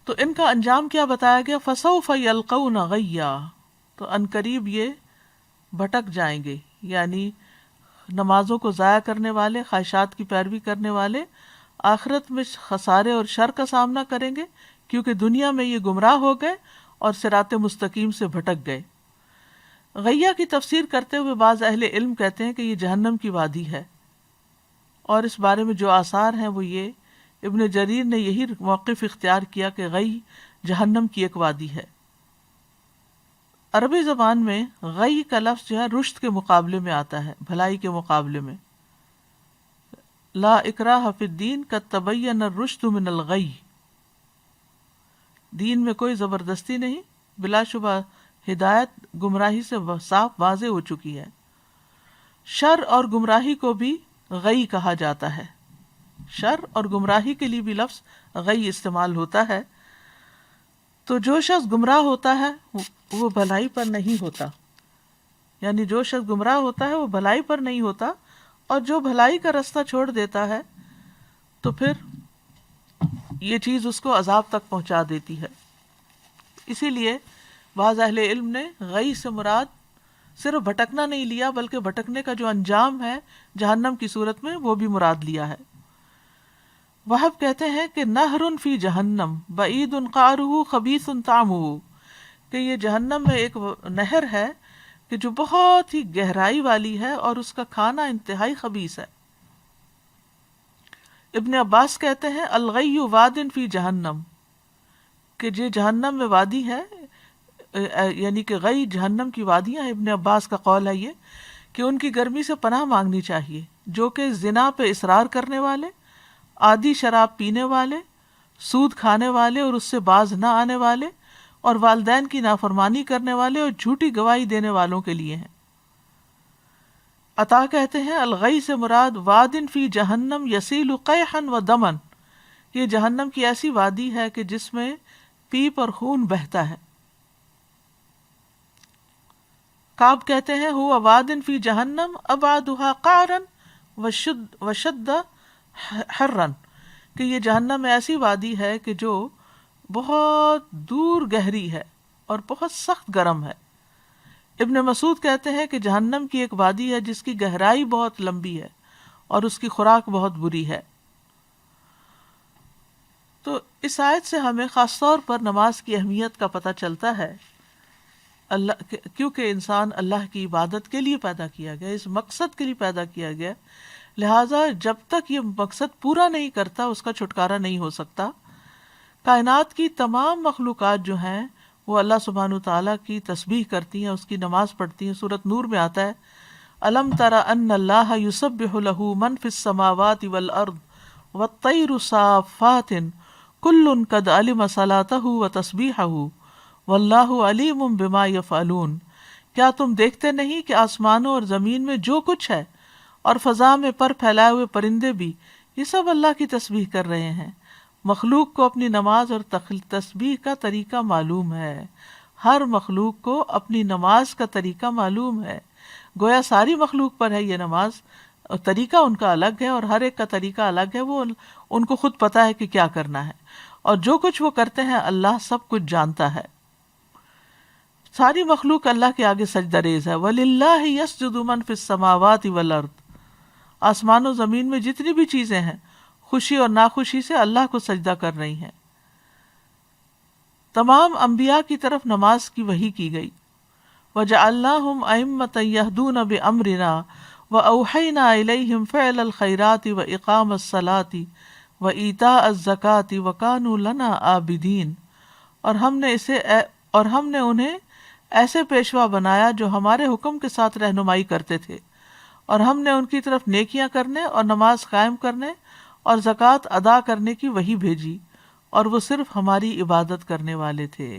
[SPEAKER 2] تو ان کا انجام کیا بتایا گیا؟ فسوف یلقون غیا، تو عنقریب یہ بھٹک جائیں گے، یعنی نمازوں کو ضائع کرنے والے، خواہشات کی پیروی کرنے والے آخرت میں خسارے اور شر کا سامنا کریں گے، کیونکہ دنیا میں یہ گمراہ ہو گئے اور صراط مستقیم سے بھٹک گئے۔ غیہ کی تفسیر کرتے ہوئے بعض اہل علم کہتے ہیں کہ یہ جہنم کی وادی ہے، اور اس بارے میں جو آثار ہیں وہ یہ ابن جریر نے یہی موقف اختیار کیا کہ غی جہنم کی ایک وادی ہے۔ عربی زبان میں غی کا لفظ جو ہے رشد کے مقابلے میں آتا ہے، بھلائی کے مقابلے میں۔ لا اکراہ فی الدین قد تبین الرشد من الغی، دین میں کوئی زبردستی نہیں، بلا شبہ ہدایت گمراہی سے صاف واضح ہو چکی ہے۔ شر اور گمراہی کو بھی غی کہا جاتا ہے، شر اور گمراہی کے لیے بھی لفظ غی استعمال ہوتا ہے۔ تو جو شخص گمراہ ہوتا ہے وہ بھلائی پر نہیں ہوتا، یعنی جو شخص گمراہ ہوتا ہے وہ بھلائی پر نہیں ہوتا، اور جو بھلائی کا راستہ چھوڑ دیتا ہے تو پھر یہ چیز اس کو عذاب تک پہنچا دیتی ہے۔ اسی لیے بعض اہل علم نے غی سے مراد صرف بھٹکنا نہیں لیا، بلکہ بھٹکنے کا جو انجام ہے جہنم کی صورت میں وہ بھی مراد لیا ہے۔ وہب کہتے ہیں کہ نہر فی جہنم بعید قعرہ خبیث طعمہ، کہ یہ جہنم میں ایک نہر ہے کہ جو بہت ہی گہرائی والی ہے اور اس کا کھانا انتہائی خبیث ہے۔ ابن عباس کہتے ہیں الغی واد فی جہنم، کہ یہ جہنم میں وادی ہے، یعنی کہ غی جہنم کی وادیاں ہیں۔ ابن عباس کا قول ہے یہ کہ ان کی گرمی سے پناہ مانگنی چاہیے، جو کہ زنا پہ اصرار کرنے والے، عادی شراب پینے والے، سود کھانے والے اور اس سے باز نہ آنے والے، اور والدین کی نافرمانی کرنے والے اور جھوٹی گواہی دینے والوں کے لیے ہیں۔ عطا کہتے ہیں الغی سے مراد وادن فی جہنم یسیل قیحا و دمن، یہ جہنم کی ایسی وادی ہے کہ جس میں پیپ اور خون بہتا ہے۔ کعب کہتے ہیں ہوا وادن فی جہنم ابعدها قعرا وشد حرا، کہ یہ جہنم میں ایسی وادی ہے کہ جو بہت دور گہری ہے اور بہت سخت گرم ہے۔ ابن مسعود کہتے ہیں کہ جہنم کی ایک وادی ہے جس کی گہرائی بہت لمبی ہے اور اس کی خوراک بہت بری ہے۔ تو اس آیت سے ہمیں خاص طور پر نماز کی اہمیت کا پتہ چلتا ہے، اللہ کیونکہ انسان اللہ کی عبادت کے لیے پیدا کیا گیا، اس مقصد کے لیے پیدا کیا گیا، لہٰذا جب تک یہ مقصد پورا نہیں کرتا اس کا چھٹکارا نہیں ہو سکتا۔ کائنات کی تمام مخلوقات جو ہیں وہ اللہ سبحانہ تعالیٰ کی تسبیح کرتی ہیں، اس کی نماز پڑھتی ہیں۔ سورۃ نور میں آتا ہے الم تر ان اللہ یسبح لہ من فی السماوات والارض والطیر صافات کل قد علم صلاتہ وتسبیحہ واللہ علیم بما یفعلون، کیا تم دیکھتے نہیں کہ آسمانوں اور زمین میں جو کچھ ہے اور فضا میں پر پھیلائے ہوئے پرندے بھی، یہ سب اللہ کی تسبیح کر رہے ہیں۔ مخلوق کو اپنی نماز اور تسبیح کا طریقہ معلوم ہے، ہر مخلوق کو اپنی نماز کا طریقہ معلوم ہے، گویا ساری مخلوق پر ہے یہ نماز، اور طریقہ ان کا الگ ہے اور ہر ایک کا طریقہ الگ ہے، وہ ان کو خود پتہ ہے کہ کیا کرنا ہے، اور جو کچھ وہ کرتے ہیں اللہ سب کچھ جانتا ہے۔ ساری مخلوق اللہ کے آگے سجدہ ریز ہے۔ وَلِلَّهِ يَسْجُدُ مَن فِي السَّمَاوَاتِ وَالْأَرْضِ، آسمان و زمین میں جتنی بھی چیزیں ہیں خوشی اور ناخوشی سے اللہ کو سجدہ کر رہی ہیں۔ تمام انبیاء کی طرف نماز کی وحی کی گئی۔ وَجَعَلْنَاهُمْ أَئِمَّةً يَهْدُونَ بِأَمْرِنَا وَأَوْحَيْنَا إِلَيْهِمْ فِعْلَ الْخَيْرَاتِ وَإِقَامَ الصَّلَاةِ وَإِيتَاءَ الزَّكَاةِ وَكَانُوا لَنَا عَابِدِينَ، اور ہم نے انہیں ایسے پیشوا بنایا جو ہمارے حکم کے ساتھ رہنمائی کرتے تھے، اور ہم نے ان کی طرف نیکیاں کرنے اور نماز قائم کرنے اور زکوٰۃ ادا کرنے کی وحی بھیجی، اور وہ صرف ہماری عبادت کرنے والے تھے۔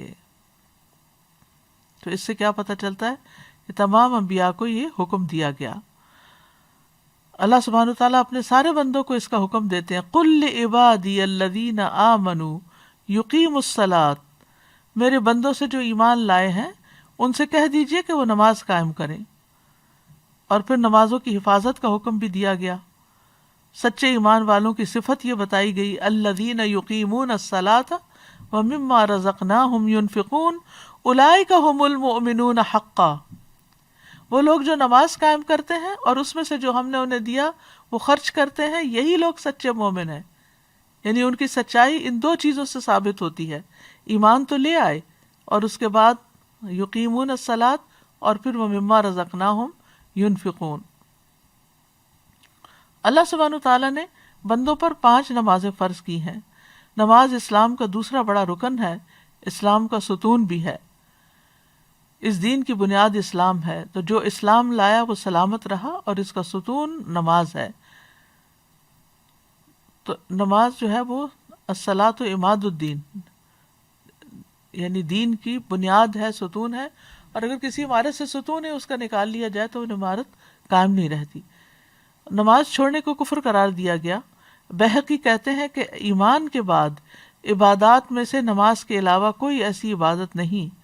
[SPEAKER 2] تو اس سے کیا پتہ چلتا ہے کہ تمام انبیاء کو یہ حکم دیا گیا۔ اللہ سبحانہ وتعالیٰ اپنے سارے بندوں کو اس کا حکم دیتے ہیں، قُل لِعِبَادِيَ الَّذِينَ آمَنُوا يُقِيمُوا الصَّلَاةَ، میرے بندوں سے جو ایمان لائے ہیں ان سے کہہ دیجئے کہ وہ نماز قائم کریں۔ اور پھر نمازوں کی حفاظت کا حکم بھی دیا گیا۔ سچے ایمان والوں کی صفت یہ بتائی گئی، الذین یقیمون الصلاۃ ومما رزقناہم ینفقون اولئک ھم المؤمنون حقا، وہ لوگ جو نماز قائم کرتے ہیں اور اس میں سے جو ہم نے انہیں دیا وہ خرچ کرتے ہیں، یہی لوگ سچے مومن ہیں۔ یعنی ان کی سچائی ان دو چیزوں سے ثابت ہوتی ہے، ایمان تو لے آئے اور اس کے بعد یقیمون الصلاۃ اور پھر ومما رزقناہم ینفقون۔ اللہ سبحانہ تعالیٰ نے بندوں پر 5 نمازیں فرض کی ہیں۔ نماز اسلام کا دوسرا بڑا رکن ہے، اسلام کا ستون بھی ہے۔ اس دین کی بنیاد اسلام ہے، تو جو اسلام لایا وہ سلامت رہا، اور اس کا ستون نماز ہے۔ تو نماز جو ہے وہ الصلاۃ عماد الدین، یعنی دین کی بنیاد ہے، ستون ہے، اور اگر کسی عمارت سے ستون ہے اس کا نکال لیا جائے تو وہ عمارت قائم نہیں رہتی۔ نماز چھوڑنے کو کفر قرار دیا گیا۔ بہقی کہتے ہیں کہ ایمان کے بعد عبادات میں سے نماز کے علاوہ کوئی ایسی عبادت نہیں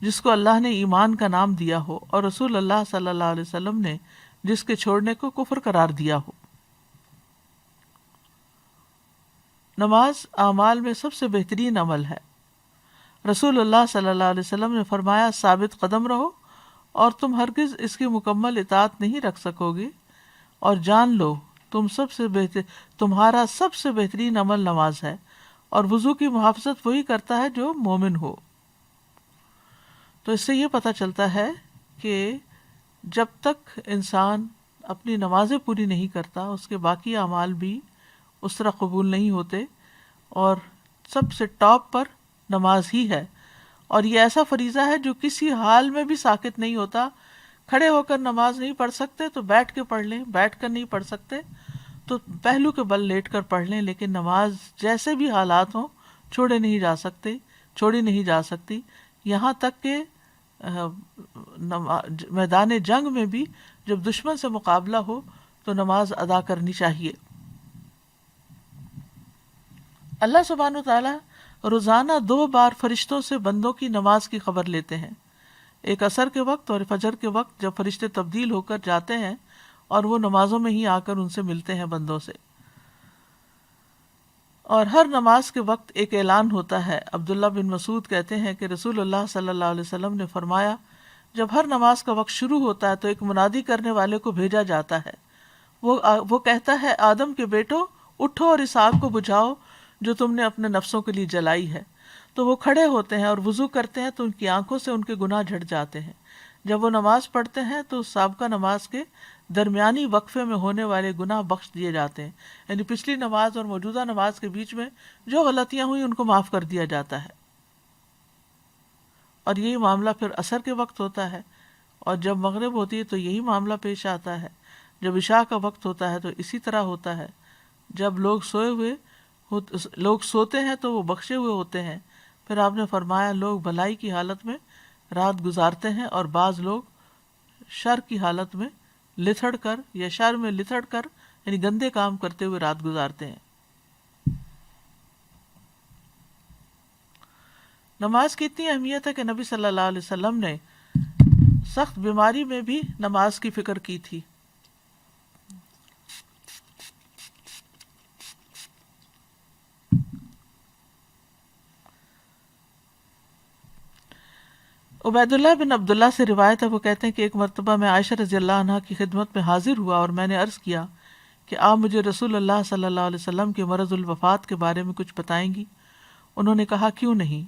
[SPEAKER 2] جس کو اللہ نے ایمان کا نام دیا ہو، اور رسول اللہ صلی اللہ علیہ وسلم نے جس کے چھوڑنے کو کفر قرار دیا ہو۔ نماز اعمال میں سب سے بہترین عمل ہے۔ رسول اللہ صلی اللہ علیہ وسلم نے فرمایا، ثابت قدم رہو اور تم ہرگز اس کی مکمل اطاعت نہیں رکھ سکو گے، اور جان لو تمہارا سب سے بہترین عمل نماز ہے، اور وضو کی محافظت وہی کرتا ہے جو مومن ہو۔ تو اس سے یہ پتہ چلتا ہے کہ جب تک انسان اپنی نمازیں پوری نہیں کرتا اس کے باقی اعمال بھی اس طرح قبول نہیں ہوتے، اور سب سے ٹاپ پر نماز ہی ہے، اور یہ ایسا فریضہ ہے جو کسی حال میں بھی ساقط نہیں ہوتا۔ کھڑے ہو کر نماز نہیں پڑھ سکتے تو بیٹھ کے پڑھ لیں، بیٹھ کر نہیں پڑھ سکتے تو پہلو کے بل لیٹ کر پڑھ لیں، لیکن نماز جیسے بھی حالات ہوں چھوڑی نہیں جا سکتی، یہاں تک کہ میدان جنگ میں بھی جب دشمن سے مقابلہ ہو تو نماز ادا کرنی چاہیے۔ اللہ سبحانہ وتعالی روزانہ 2 بار فرشتوں سے بندوں کی نماز کی خبر لیتے ہیں، ایک عصر کے وقت اور فجر کے وقت، جب فرشتے تبدیل ہو کر جاتے ہیں اور وہ نمازوں میں ہی آ کر ان سے ملتے ہیں بندوں سے۔ اور ہر نماز کے وقت ایک اعلان ہوتا ہے۔ عبداللہ بن مسعود کہتے ہیں کہ رسول اللہ صلی اللہ علیہ وسلم نے فرمایا، جب ہر نماز کا وقت شروع ہوتا ہے تو ایک منادی کرنے والے کو بھیجا جاتا ہے، وہ کہتا ہے آدم کے بیٹو اٹھو اور اس آگ کو بجھاؤ جو تم نے اپنے نفسوں کے لیے جلائی ہے۔ تو وہ کھڑے ہوتے ہیں اور وضو کرتے ہیں تو ان کی آنکھوں سے ان کے گناہ جھڑ جاتے ہیں۔ جب وہ نماز پڑھتے ہیں تو سابقہ نماز کے درمیانی وقفے میں ہونے والے گناہ بخش دیے جاتے ہیں، یعنی پچھلی نماز اور موجودہ نماز کے بیچ میں جو غلطیاں ہوئی ان کو معاف کر دیا جاتا ہے۔ اور یہی معاملہ پھر عصر کے وقت ہوتا ہے، اور جب مغرب ہوتی ہے تو یہی معاملہ پیش آتا ہے، جب عشاء کا وقت ہوتا ہے تو اسی طرح ہوتا ہے، جب لوگ سوتے ہیں تو وہ بخشے ہوئے ہوتے ہیں۔ پھر آپ نے فرمایا لوگ بھلائی کی حالت میں رات گزارتے ہیں اور بعض لوگ شر کی حالت میں لتھڑ کر یا شر میں لتھڑ کر یعنی گندے کام کرتے ہوئے رات گزارتے ہیں۔ نماز کی اتنی اہمیت ہے کہ نبی صلی اللہ علیہ وسلم نے سخت بیماری میں بھی نماز کی فکر کی تھی۔ عبید اللہ بن عبداللہ سے روایت ہے، وہ کہتے ہیں کہ ایک مرتبہ میں عائشہ رضی اللہ عنہا کی خدمت میں حاضر ہوا اور میں نے عرض کیا کہ آپ مجھے رسول اللہ صلی اللہ علیہ وسلم کے مرض الوفات کے بارے میں کچھ بتائیں گی؟ انہوں نے کہا کیوں نہیں۔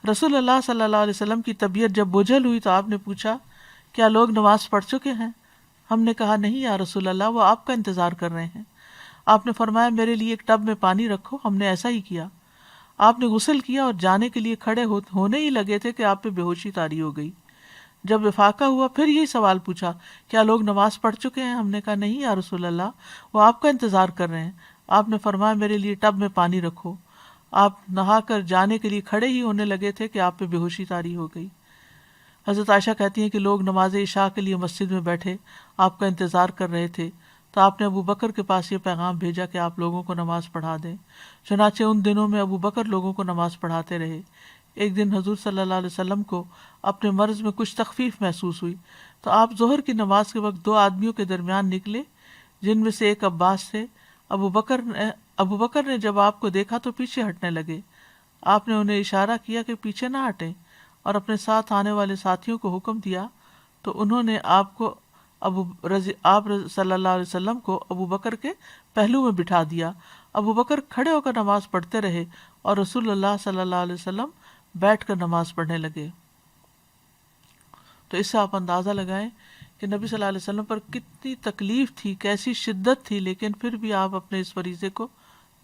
[SPEAKER 2] رسول اللہ صلی اللہ علیہ وسلم کی طبیعت جب بجھل ہوئی تو آپ نے پوچھا کیا لوگ نماز پڑھ چکے ہیں؟ ہم نے کہا نہیں یا رسول اللہ، وہ آپ کا انتظار کر رہے ہیں۔ آپ نے فرمایا میرے لیے ایک ٹب میں پانی رکھو۔ ہم نے ایسا ہی کیا۔ آپ نے غسل کیا اور جانے کے لیے کھڑے ہونے ہی لگے تھے کہ آپ پہ بے ہوشی طاری ہو گئی۔ جب افاقہ ہوا پھر یہی سوال پوچھا کیا لوگ نماز پڑھ چکے ہیں؟ ہم نے کہا نہیں یا رسول اللہ، وہ آپ کا انتظار کر رہے ہیں۔ آپ نے فرمایا میرے لیے ٹب میں پانی رکھو۔ آپ نہا کر جانے کے لیے کھڑے ہی ہونے لگے تھے کہ آپ پہ بے ہوشی طاری ہو گئی۔ حضرت عائشہ کہتی ہیں کہ لوگ نماز عشاء کے لیے مسجد میں بیٹھے آپ کا انتظار کر رہے تھے تو آپ نے ابو بکر کے پاس یہ پیغام بھیجا کہ آپ لوگوں کو نماز پڑھا دیں۔ چنانچہ ان دنوں میں ابو بکر لوگوں کو نماز پڑھاتے رہے۔ ایک دن حضور صلی اللہ علیہ وسلم کو اپنے مرض میں کچھ تخفیف محسوس ہوئی تو آپ ظہر کی نماز کے وقت 2 آدمیوں کے درمیان نکلے جن میں سے ایک عباس تھے۔ ابو بکر نے جب آپ کو دیکھا تو پیچھے ہٹنے لگے۔ آپ نے انہیں اشارہ کیا کہ پیچھے نہ ہٹیں اور اپنے ساتھ آنے والے ساتھیوں کو حکم دیا تو انہوں نے آپ صلی اللہ علیہ وسلم کو ابو بکر کے پہلو میں بٹھا دیا۔ ابو بکر کھڑے ہو کر نماز پڑھتے رہے اور رسول اللہ صلی اللہ علیہ وسلم بیٹھ کر نماز پڑھنے لگے۔ تو اس سے آپ اندازہ لگائیں کہ نبی صلی اللہ علیہ وسلم پر کتنی تکلیف تھی، کیسی شدت تھی، لیکن پھر بھی آپ اپنے اس فریضے کو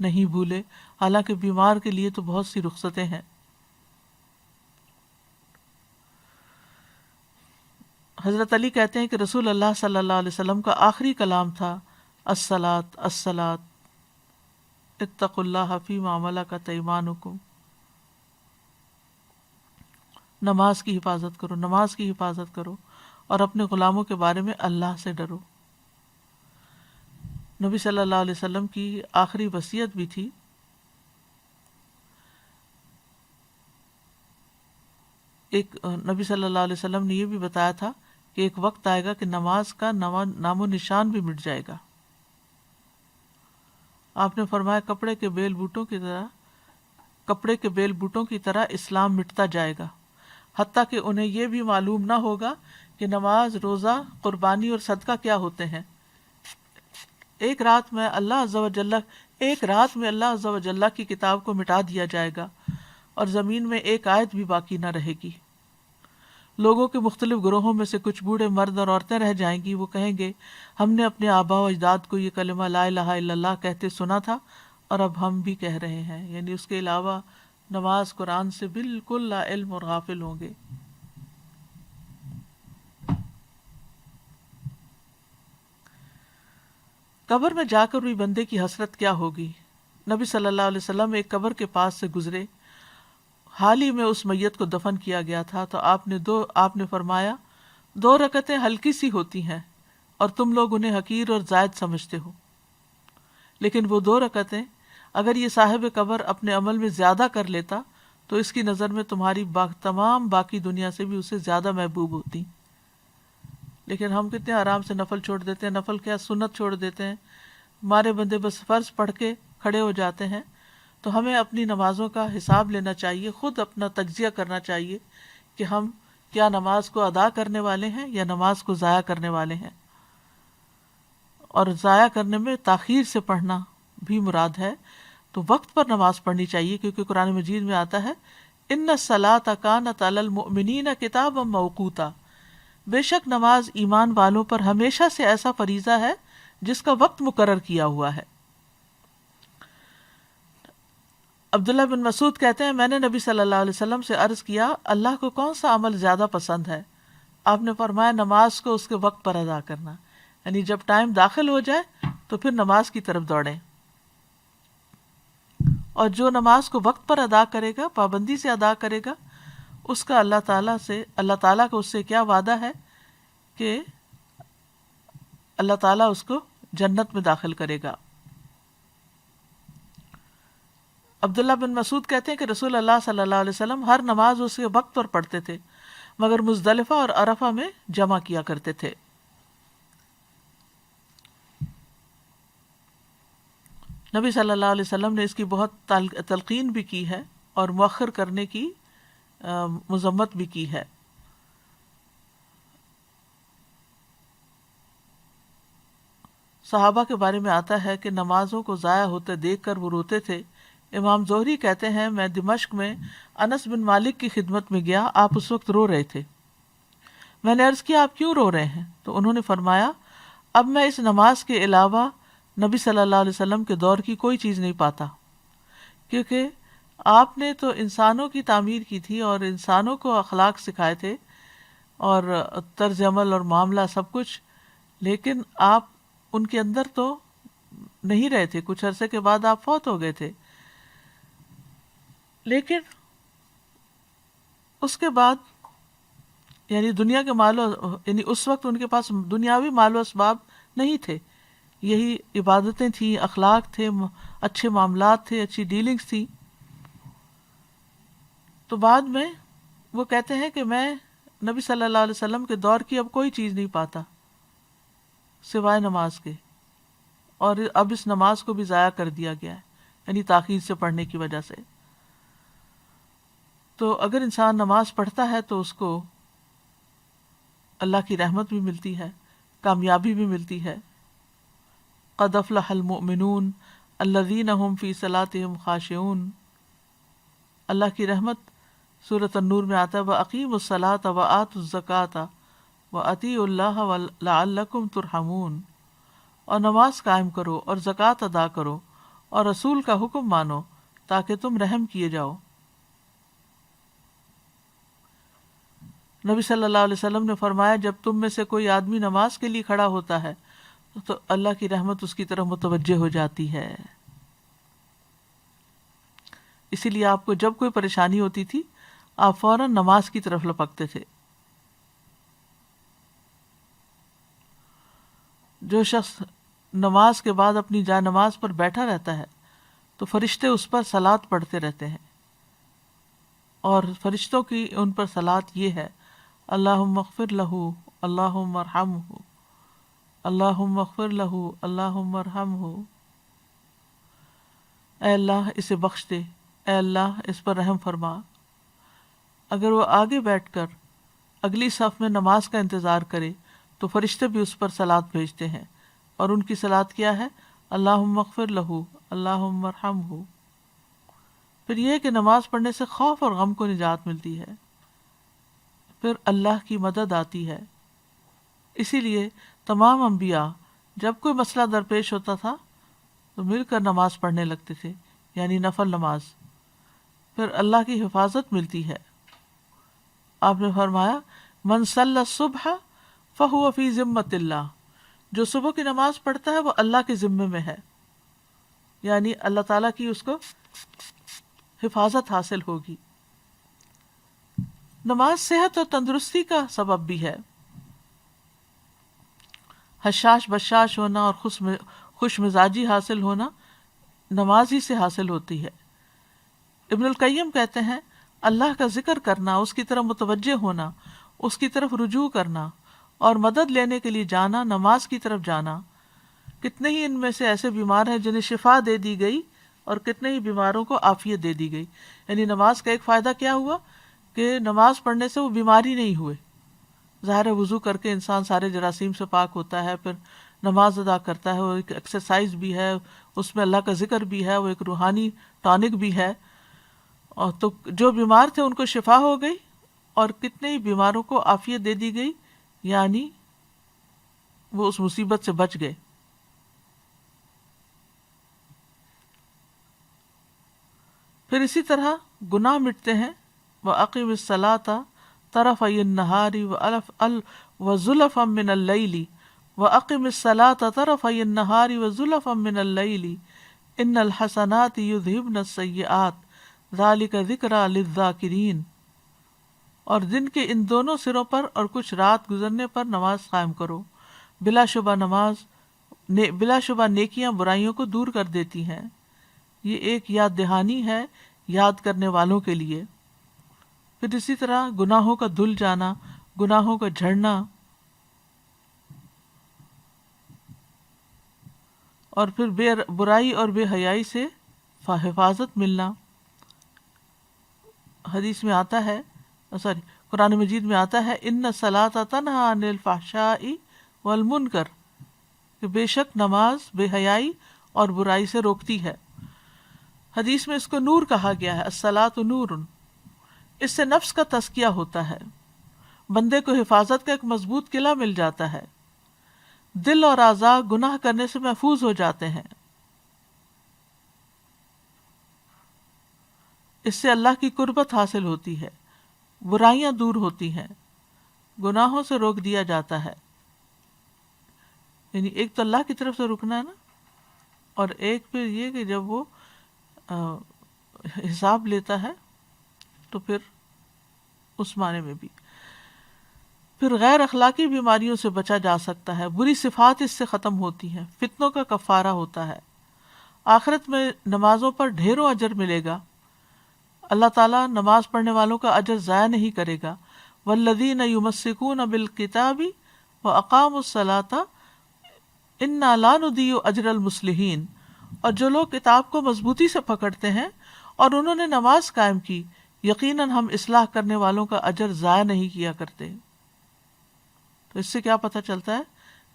[SPEAKER 2] نہیں بھولے، حالانکہ بیمار کے لیے تو بہت سی رخصتیں ہیں۔ حضرت علی کہتے ہیں کہ رسول اللہ صلی اللہ علیہ وسلم کا آخری کلام تھا الصلاۃ الصلاۃ اتقوا اللہ فیما ملکت ایمانکم، نماز کی حفاظت کرو، نماز کی حفاظت کرو اور اپنے غلاموں کے بارے میں اللہ سے ڈرو۔ نبی صلی اللہ علیہ وسلم کی آخری وصیت بھی تھی نبی صلی اللہ علیہ وسلم نے یہ بھی بتایا تھا کہ ایک وقت آئے گا کہ نماز کا نام و نشان بھی مٹ جائے گا۔ آپ نے فرمایا کپڑے کے بیل بوٹوں کی طرح اسلام مٹتا جائے گا، حتیٰ کہ انہیں یہ بھی معلوم نہ ہوگا کہ نماز، روزہ، قربانی اور صدقہ کیا ہوتے ہیں۔ ایک رات میں اللہ عز و جل کی کتاب کو مٹا دیا جائے گا اور زمین میں ایک آیت بھی باقی نہ رہے گی۔ لوگوں کے مختلف گروہوں میں سے کچھ بوڑھے مرد اور عورتیں رہ جائیں گی، وہ کہیں گے ہم نے اپنے آباء و اجداد کو یہ کلمہ لا الہ الا اللہ کہتے سنا تھا اور اب ہم بھی کہہ رہے ہیں، یعنی اس کے علاوہ نماز قرآن سے بالکل لا علم اور غافل ہوں گے۔ قبر میں جا کر بھی بندے کی حسرت کیا ہوگی۔ نبی صلی اللہ علیہ وسلم ایک قبر کے پاس سے گزرے، حال ہی میں اس میت کو دفن کیا گیا تھا، تو آپ نے فرمایا 2 رکعتیں ہلکی سی ہوتی ہیں اور تم لوگ انہیں حقیر اور زائد سمجھتے ہو، لیکن وہ 2 رکعتیں اگر یہ صاحب قبر اپنے عمل میں زیادہ کر لیتا تو اس کی نظر میں تمہاری تمام باقی دنیا سے بھی اسے زیادہ محبوب ہوتی۔ لیکن ہم کتنے آرام سے نفل چھوڑ دیتے ہیں، نفل کیا سنت چھوڑ دیتے ہیں، ہمارے بندے بس فرض پڑھ کے کھڑے ہو جاتے ہیں۔ تو ہمیں اپنی نمازوں کا حساب لینا چاہیے، خود اپنا تجزیہ کرنا چاہیے کہ ہم کیا نماز کو ادا کرنے والے ہیں یا نماز کو ضائع کرنے والے ہیں۔ اور ضائع کرنے میں تاخیر سے پڑھنا بھی مراد ہے، تو وقت پر نماز پڑھنی چاہیے، کیونکہ قرآن مجید میں آتا ہے ان الصلاۃ کانت علی المؤمنین کتابا موقوتا، بے شک نماز ایمان والوں پر ہمیشہ سے ایسا فریضہ ہے جس کا وقت مقرر کیا ہوا ہے۔ عبداللہ بن مسعود کہتے ہیں میں نے نبی صلی اللہ علیہ وسلم سے عرض کیا اللہ کو کون سا عمل زیادہ پسند ہے؟ آپ نے فرمایا نماز کو اس کے وقت پر ادا کرنا، یعنی جب ٹائم داخل ہو جائے تو پھر نماز کی طرف دوڑیں، اور جو نماز کو وقت پر ادا کرے گا، پابندی سے ادا کرے گا، اس کا اللہ تعالیٰ کا اس سے کیا وعدہ ہے کہ اللہ تعالیٰ اس کو جنت میں داخل کرے گا۔ عبداللہ بن مسعود کہتے ہیں کہ رسول اللہ صلی اللہ علیہ وسلم ہر نماز اس کے وقت پر پڑھتے تھے، مگر مزدلفہ اور عرفہ میں جمع کیا کرتے تھے۔ نبی صلی اللہ علیہ وسلم نے اس کی بہت تلقین بھی کی ہے اور مؤخر کرنے کی مذمت بھی کی ہے۔ صحابہ کے بارے میں آتا ہے کہ نمازوں کو ضائع ہوتے دیکھ کر وہ روتے تھے۔ امام زہری کہتے ہیں میں دمشق میں انس بن مالک کی خدمت میں گیا، آپ اس وقت رو رہے تھے۔ میں نے عرض کیا آپ کیوں رو رہے ہیں؟ تو انہوں نے فرمایا اب میں اس نماز کے علاوہ نبی صلی اللہ علیہ وسلم کے دور کی کوئی چیز نہیں پاتا، کیونکہ آپ نے تو انسانوں کی تعمیر کی تھی اور انسانوں کو اخلاق سکھائے تھے اور طرز عمل اور معاملہ سب کچھ، لیکن آپ ان کے اندر تو نہیں رہے تھے، کچھ عرصے کے بعد آپ فوت ہو گئے تھے۔ لیکن اس کے بعد یعنی دنیا کے یعنی اس وقت ان کے پاس دنیاوی مال و اسباب نہیں تھے، یہی عبادتیں تھیں، اخلاق تھے، اچھے معاملات تھے، اچھی ڈیلنگز تھی۔ تو بعد میں وہ کہتے ہیں کہ میں نبی صلی اللہ علیہ وسلم کے دور کی اب کوئی چیز نہیں پاتا سوائے نماز کے، اور اب اس نماز کو بھی ضائع کر دیا گیا ہے، یعنی تاخیر سے پڑھنے کی وجہ سے۔ تو اگر انسان نماز پڑھتا ہے تو اس کو اللہ کی رحمت بھی ملتی ہے، کامیابی بھی ملتی ہے۔ قد افلح المؤمنون الذین هم فی صلاتهم خاشعون، اللہ کی رحمت سورۃ النور میں آتا ہے وَأَقِیمُوا الصَّلَاةَ وَآتُوا الزَّکَاةَ وَأَطِیعُوا اللَّهَ لَعَلَّکُمْ تُرْحَمُونَ، اور نماز قائم کرو اور زکوٰۃ ادا کرو اور رسول کا حکم مانو تاکہ تم رحم کیے جاؤ۔ نبی صلی اللہ علیہ وسلم نے فرمایا جب تم میں سے کوئی آدمی نماز کے لیے کھڑا ہوتا ہے تو اللہ کی رحمت اس کی طرف متوجہ ہو جاتی ہے۔ اسی لیے آپ کو جب کوئی پریشانی ہوتی تھی آپ فوراً نماز کی طرف لپکتے تھے۔ جو شخص نماز کے بعد اپنی جائے نماز پر بیٹھا رہتا ہے تو فرشتے اس پر صلات پڑھتے رہتے ہیں، اور فرشتوں کی ان پر صلات یہ ہے اللہم اغفر لہ اللہم ارحمہ اللہم اغفر لہ اللہم ارحمہ، اے اللہ اسے بخش دے، اے اللہ اس پر رحم فرما۔ اگر وہ آگے بیٹھ کر اگلی صف میں نماز کا انتظار کرے تو فرشتے بھی اس پر صلات بھیجتے ہیں، اور ان کی صلات کیا ہے اللہم اغفر لہ اللہم ارحمہ۔ پھر یہ کہ نماز پڑھنے سے خوف اور غم کو نجات ملتی ہے، پھر اللہ کی مدد آتی ہے۔ اسی لیے تمام انبیاء جب کوئی مسئلہ درپیش ہوتا تھا تو مل کر نماز پڑھنے لگتے تھے، یعنی نفل نماز، پھر اللہ کی حفاظت ملتی ہے۔ آپ نے فرمایا من صلی الصبح فہو فی ذمۃ اللہ، جو صبح کی نماز پڑھتا ہے وہ اللہ کے ذمے میں ہے، یعنی اللہ تعالیٰ کی اس کو حفاظت حاصل ہوگی۔ نماز صحت اور تندرستی کا سبب بھی ہے۔ حشاش بشاش ہونا اور خوش مزاجی حاصل ہونا نماز ہی سے حاصل ہوتی ہے۔ ابن القیم کہتے ہیں اللہ کا ذکر کرنا، اس کی طرف متوجہ ہونا، اس کی طرف رجوع کرنا اور مدد لینے کے لیے جانا، نماز کی طرف جانا۔ کتنے ہی ان میں سے ایسے بیمار ہیں جنہیں شفا دے دی گئی اور کتنے ہی بیماروں کو عافیت دے دی گئی۔ یعنی نماز کا ایک فائدہ کیا ہوا کہ نماز پڑھنے سے وہ بیماری نہیں ہوئے۔ ظاہر وضو کر کے انسان سارے جراثیم سے پاک ہوتا ہے، پھر نماز ادا کرتا ہے، وہ ایک ایکسرسائز بھی ہے، اس میں اللہ کا ذکر بھی ہے، وہ ایک روحانی ٹانک بھی ہے۔ اور تو جو بیمار تھے ان کو شفا ہو گئی اور کتنے ہی بیماروں کو عافیت دے دی گئی، یعنی وہ اس مصیبت سے بچ گئے۔ پھر اسی طرح گناہ مٹتے ہیں۔ وَأَقِمِ الصَّلَاةَ طَرَفَيِ النَّهَارِ وَزُلَفًا مِّنَ اللَّيْلِ وَأَقِمِ الصَّلَاةَ طَرَفَيِ النَّهَارِ وَزُلَفًا مِّنَ اللَّيْلِ إِنَّ الْحَسَنَاتِ يُذْهِبْنَ السَّيِّئَاتِ ذَلِكَ ذِكْرَىٰ لِلذَّاكِرِينَ، اور دن کے ان دونوں سروں پر اور کچھ رات گزرنے پر نماز قائم کرو، بلا شبہ نیکیاں برائیوں کو دور کر دیتی ہیں۔ یہ ایک یاد دہانی ہے یاد کرنے والوں کے لیے۔ پھر اسی طرح گناہوں کا دھل جانا، گناہوں کا جھڑنا، اور پھر برائی اور بے حیائی سے حفاظت ملنا۔ حدیث میں آتا ہے، قرآن مجید میں آتا ہے ان الصلاۃ تنہی عن الفحشاء والمنکر، کہ بے شک نماز بے حیائی اور برائی سے روکتی ہے۔ حدیث میں اس کو نور کہا گیا ہے، الصلاۃ نور۔ اس سے نفس کا تزکیہ ہوتا ہے، بندے کو حفاظت کا ایک مضبوط قلعہ مل جاتا ہے، دل اور اعضاء گناہ کرنے سے محفوظ ہو جاتے ہیں۔ اس سے اللہ کی قربت حاصل ہوتی ہے، برائیاں دور ہوتی ہیں، گناہوں سے روک دیا جاتا ہے۔ یعنی ایک تو اللہ کی طرف سے رکنا ہے نا، اور ایک پھر یہ کہ جب وہ حساب لیتا ہے تو پھر اس معنی میں بھی۔ پھر غیر اخلاقی بیماریوں سے بچا جا سکتا ہے، بری صفات اس سے ختم ہوتی ہیں، فتنوں کا کفارہ ہوتا ہے۔ آخرت میں نمازوں پر ڈھیروں اجر ملے گا۔ اللہ تعالیٰ نماز پڑھنے والوں کا اجر ضائع نہیں کرے گا۔ والذین یمسکون بالکتاب واقاموا الصلاۃ انا لا نضیع اجر المصلحین، اور جو لوگ کتاب کو مضبوطی سے پکڑتے ہیں اور انہوں نے نماز قائم کی، یقیناً ہم اصلاح کرنے والوں کا اجر ضائع نہیں کیا کرتے۔ تو اس سے کیا پتہ چلتا ہے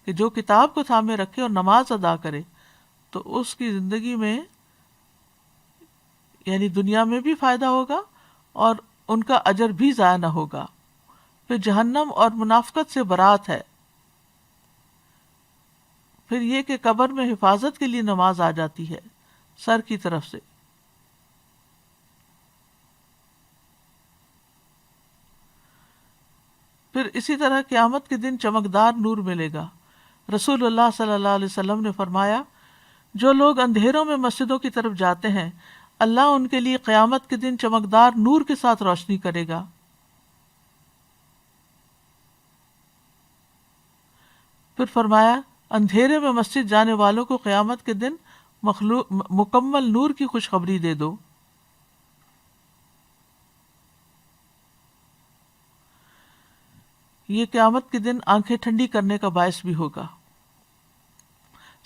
[SPEAKER 2] کہ جو کتاب کو تھامے رکھے اور نماز ادا کرے تو اس کی زندگی میں یعنی دنیا میں بھی فائدہ ہوگا اور ان کا اجر بھی ضائع نہ ہوگا۔ پھر جہنم اور منافقت سے برات ہے۔ پھر یہ کہ قبر میں حفاظت کے لیے نماز آ جاتی ہے سر کی طرف سے۔ پھر اسی طرح قیامت کے دن چمکدار نور ملے گا۔ رسول اللہ صلی اللہ علیہ وسلم نے فرمایا، جو لوگ اندھیروں میں مسجدوں کی طرف جاتے ہیں، اللہ ان کے لیے قیامت کے دن چمکدار نور کے ساتھ روشنی کرے گا۔ پھر فرمایا، اندھیرے میں مسجد جانے والوں کو قیامت کے دن مکمل نور کی خوشخبری دے دو۔ یہ قیامت کے دن آنکھیں ٹھنڈی کرنے کا باعث بھی ہوگا۔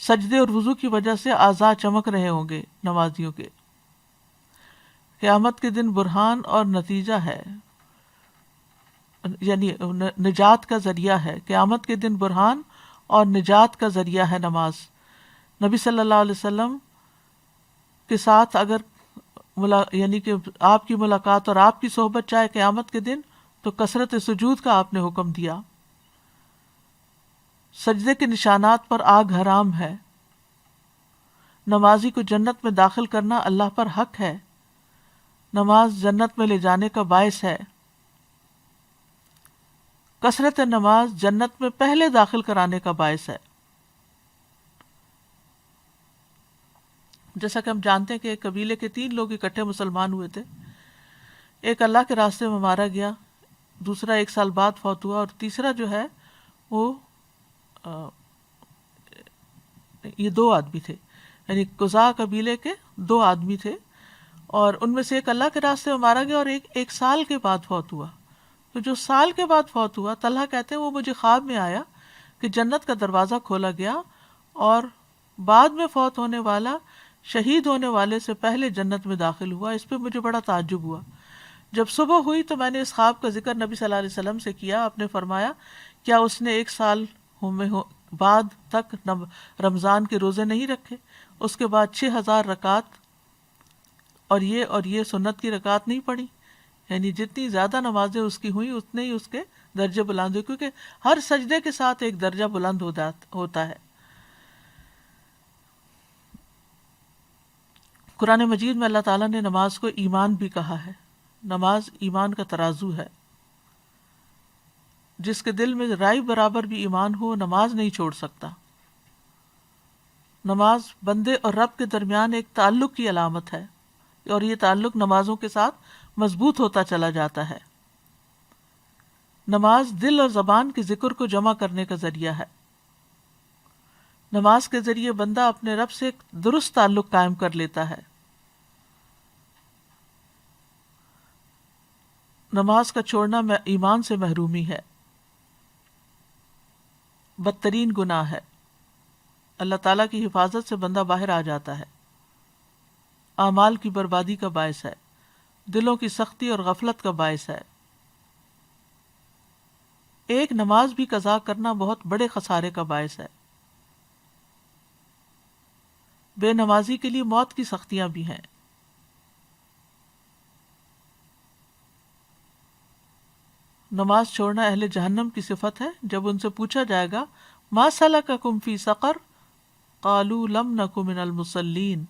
[SPEAKER 2] سجدے اور وضو کی وجہ سے اعضاء چمک رہے ہوں گے نمازیوں کے۔ قیامت کے دن برہان اور نتیجہ ہے، یعنی نجات کا ذریعہ ہے۔ قیامت کے دن برہان اور نجات کا ذریعہ ہے نماز۔ نبی صلی اللہ علیہ وسلم کے ساتھ اگر یعنی کہ آپ کی ملاقات اور آپ کی صحبت چاہے قیامت کے دن تو کثرت سجود کا آپ نے حکم دیا. سجدے کے نشانات پر آگ حرام ہے. نمازی کو جنت میں داخل کرنا اللہ پر حق ہے. نماز جنت میں لے جانے کا باعث ہے. کثرت نماز جنت میں پہلے داخل کرانے کا باعث ہے. جیسا کہ ہم جانتے ہیں کہ ایک قبیلے کے 3 لوگ اکٹھے مسلمان ہوئے تھے. ایک اللہ کے راستے میں مارا گیا, دوسرا 1 سال بعد فوت ہوا, اور تیسرا جو ہے وہ یہ 2 آدمی تھے, یعنی قزا قبیلے کے 2 آدمی تھے, اور ان میں سے ایک اللہ کے راستے میں مارا گیا اور ایک سال کے بعد فوت ہوا. تو جو سال کے بعد فوت ہوا, طلحہ کہتے ہیں وہ مجھے خواب میں آیا کہ جنت کا دروازہ کھولا گیا اور بعد میں فوت ہونے والا شہید ہونے والے سے پہلے جنت میں داخل ہوا. اس پہ مجھے بڑا تعجب ہوا. جب صبح ہوئی تو میں نے اس خواب کا ذکر نبی صلی اللہ علیہ وسلم سے کیا. آپ نے فرمایا کیا اس نے 1 سال بعد تک رمضان کے روزے نہیں رکھے؟ اس کے بعد 6000 رکعت اور یہ سنت کی رکعت نہیں پڑھی؟ یعنی جتنی زیادہ نمازیں اس کی ہوئیں اتنے ہی اس کے درجے بلند ہوئے, کیونکہ ہر سجدے کے ساتھ ایک درجہ بلند ہوتا ہے. قرآن مجید میں اللہ تعالیٰ نے نماز کو ایمان بھی کہا ہے. نماز ایمان کا ترازو ہے. جس کے دل میں رائی برابر بھی ایمان ہو نماز نہیں چھوڑ سکتا. نماز بندے اور رب کے درمیان ایک تعلق کی علامت ہے, اور یہ تعلق نمازوں کے ساتھ مضبوط ہوتا چلا جاتا ہے. نماز دل اور زبان کے ذکر کو جمع کرنے کا ذریعہ ہے. نماز کے ذریعے بندہ اپنے رب سے ایک درست تعلق قائم کر لیتا ہے. نماز کا چھوڑنا ایمان سے محرومی ہے, بدترین گناہ ہے. اللہ تعالیٰ کی حفاظت سے بندہ باہر آ جاتا ہے. اعمال کی بربادی کا باعث ہے, دلوں کی سختی اور غفلت کا باعث ہے. ایک نماز بھی قضا کرنا بہت بڑے خسارے کا باعث ہے. بے نمازی کے لیے موت کی سختیاں بھی ہیں. نماز چھوڑنا اہل جہنم کی صفت ہے. جب ان سے پوچھا جائے گا ما سلککم فی سقر قالوا لم نک من المصلین,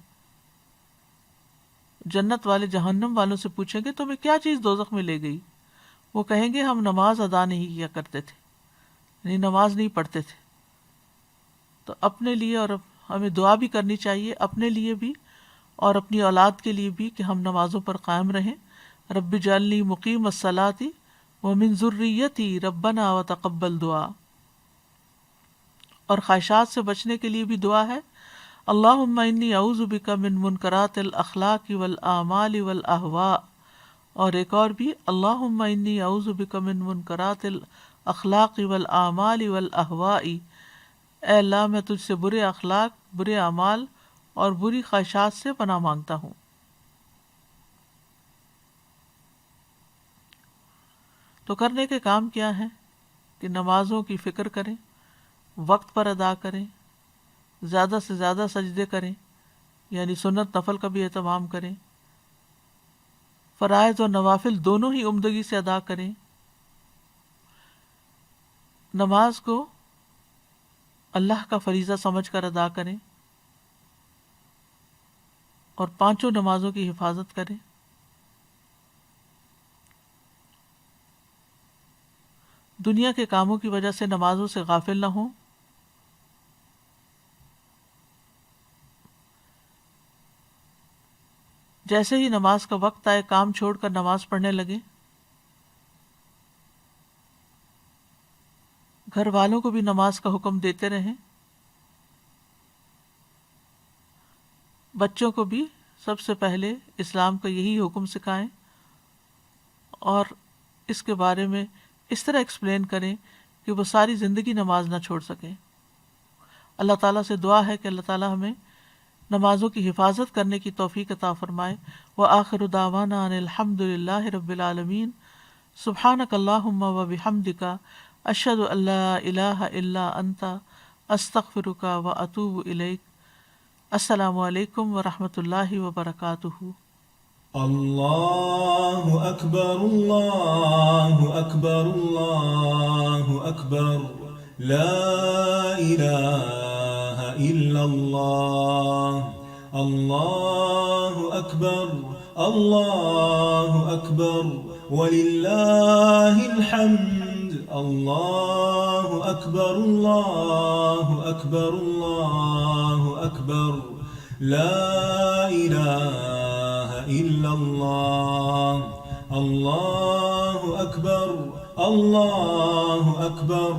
[SPEAKER 2] جنت والے جہنم والوں سے پوچھیں گے تمہیں کیا چیز دوزخ میں لے گئی؟ وہ کہیں گے ہم نماز ادا نہیں کیا کرتے تھے, یعنی نماز نہیں پڑھتے تھے. تو اپنے لیے اور ہمیں دعا بھی کرنی چاہیے, اپنے لیے بھی اور اپنی اولاد کے لیے بھی, کہ ہم نمازوں پر قائم رہیں. رب اجعلنی مقیم الصلاۃ ومن ذریتی ربنا وتقبل دعا. اور خواہشات سے بچنے کے لیے بھی دعا ہے, اللہم انی اعوذ بک من منکرات الاخلاق والاعمال والاہواء. اور ایک اور بھی, اللہم انی اعوذ بک من منکرات الاخلاق والاعمال والاہواء. اے اللہ میں تجھ سے برے اخلاق, برے اعمال اور بری خواہشات سے پناہ مانگتا ہوں. تو کرنے کے کام کیا ہیں کہ نمازوں کی فکر کریں, وقت پر ادا کریں, زیادہ سے زیادہ سجدے کریں, یعنی سنت نفل کا بھی اہتمام کریں, فرائض اور نوافل دونوں ہی عمدگی سے ادا کریں. نماز کو اللہ کا فریضہ سمجھ کر ادا کریں اور 5 نمازوں کی حفاظت کریں. دنیا کے کاموں کی وجہ سے نمازوں سے غافل نہ ہوں. جیسے ہی نماز کا وقت آئے کام چھوڑ کر نماز پڑھنے لگیں. گھر والوں کو بھی نماز کا حکم دیتے رہیں. بچوں کو بھی سب سے پہلے اسلام کا یہی حکم سکھائیں اور اس کے بارے میں اس طرح ایکسپلین کریں کہ وہ ساری زندگی نماز نہ چھوڑ سکیں. اللہ تعالیٰ سے دعا ہے کہ اللہ تعالیٰ ہمیں نمازوں کی حفاظت کرنے کی توفیق عطا فرمائے. وآخر دعوانا ان الحمد للہ رب العالمین. سبحانک اللہم وبحمدک اشہد ان لا الہ الا انت استغفرک واتوب الیک. السلام علیکم ورحمۃ اللہ وبرکاتہ.
[SPEAKER 1] الله أكبر الله أكبر الله أكبر لا إله إلا الله الله أكبر الله أكبر ولله الحمد الله أكبر الله أكبر الله أكبر لا إله إلا الله الله أكبر الله أكبر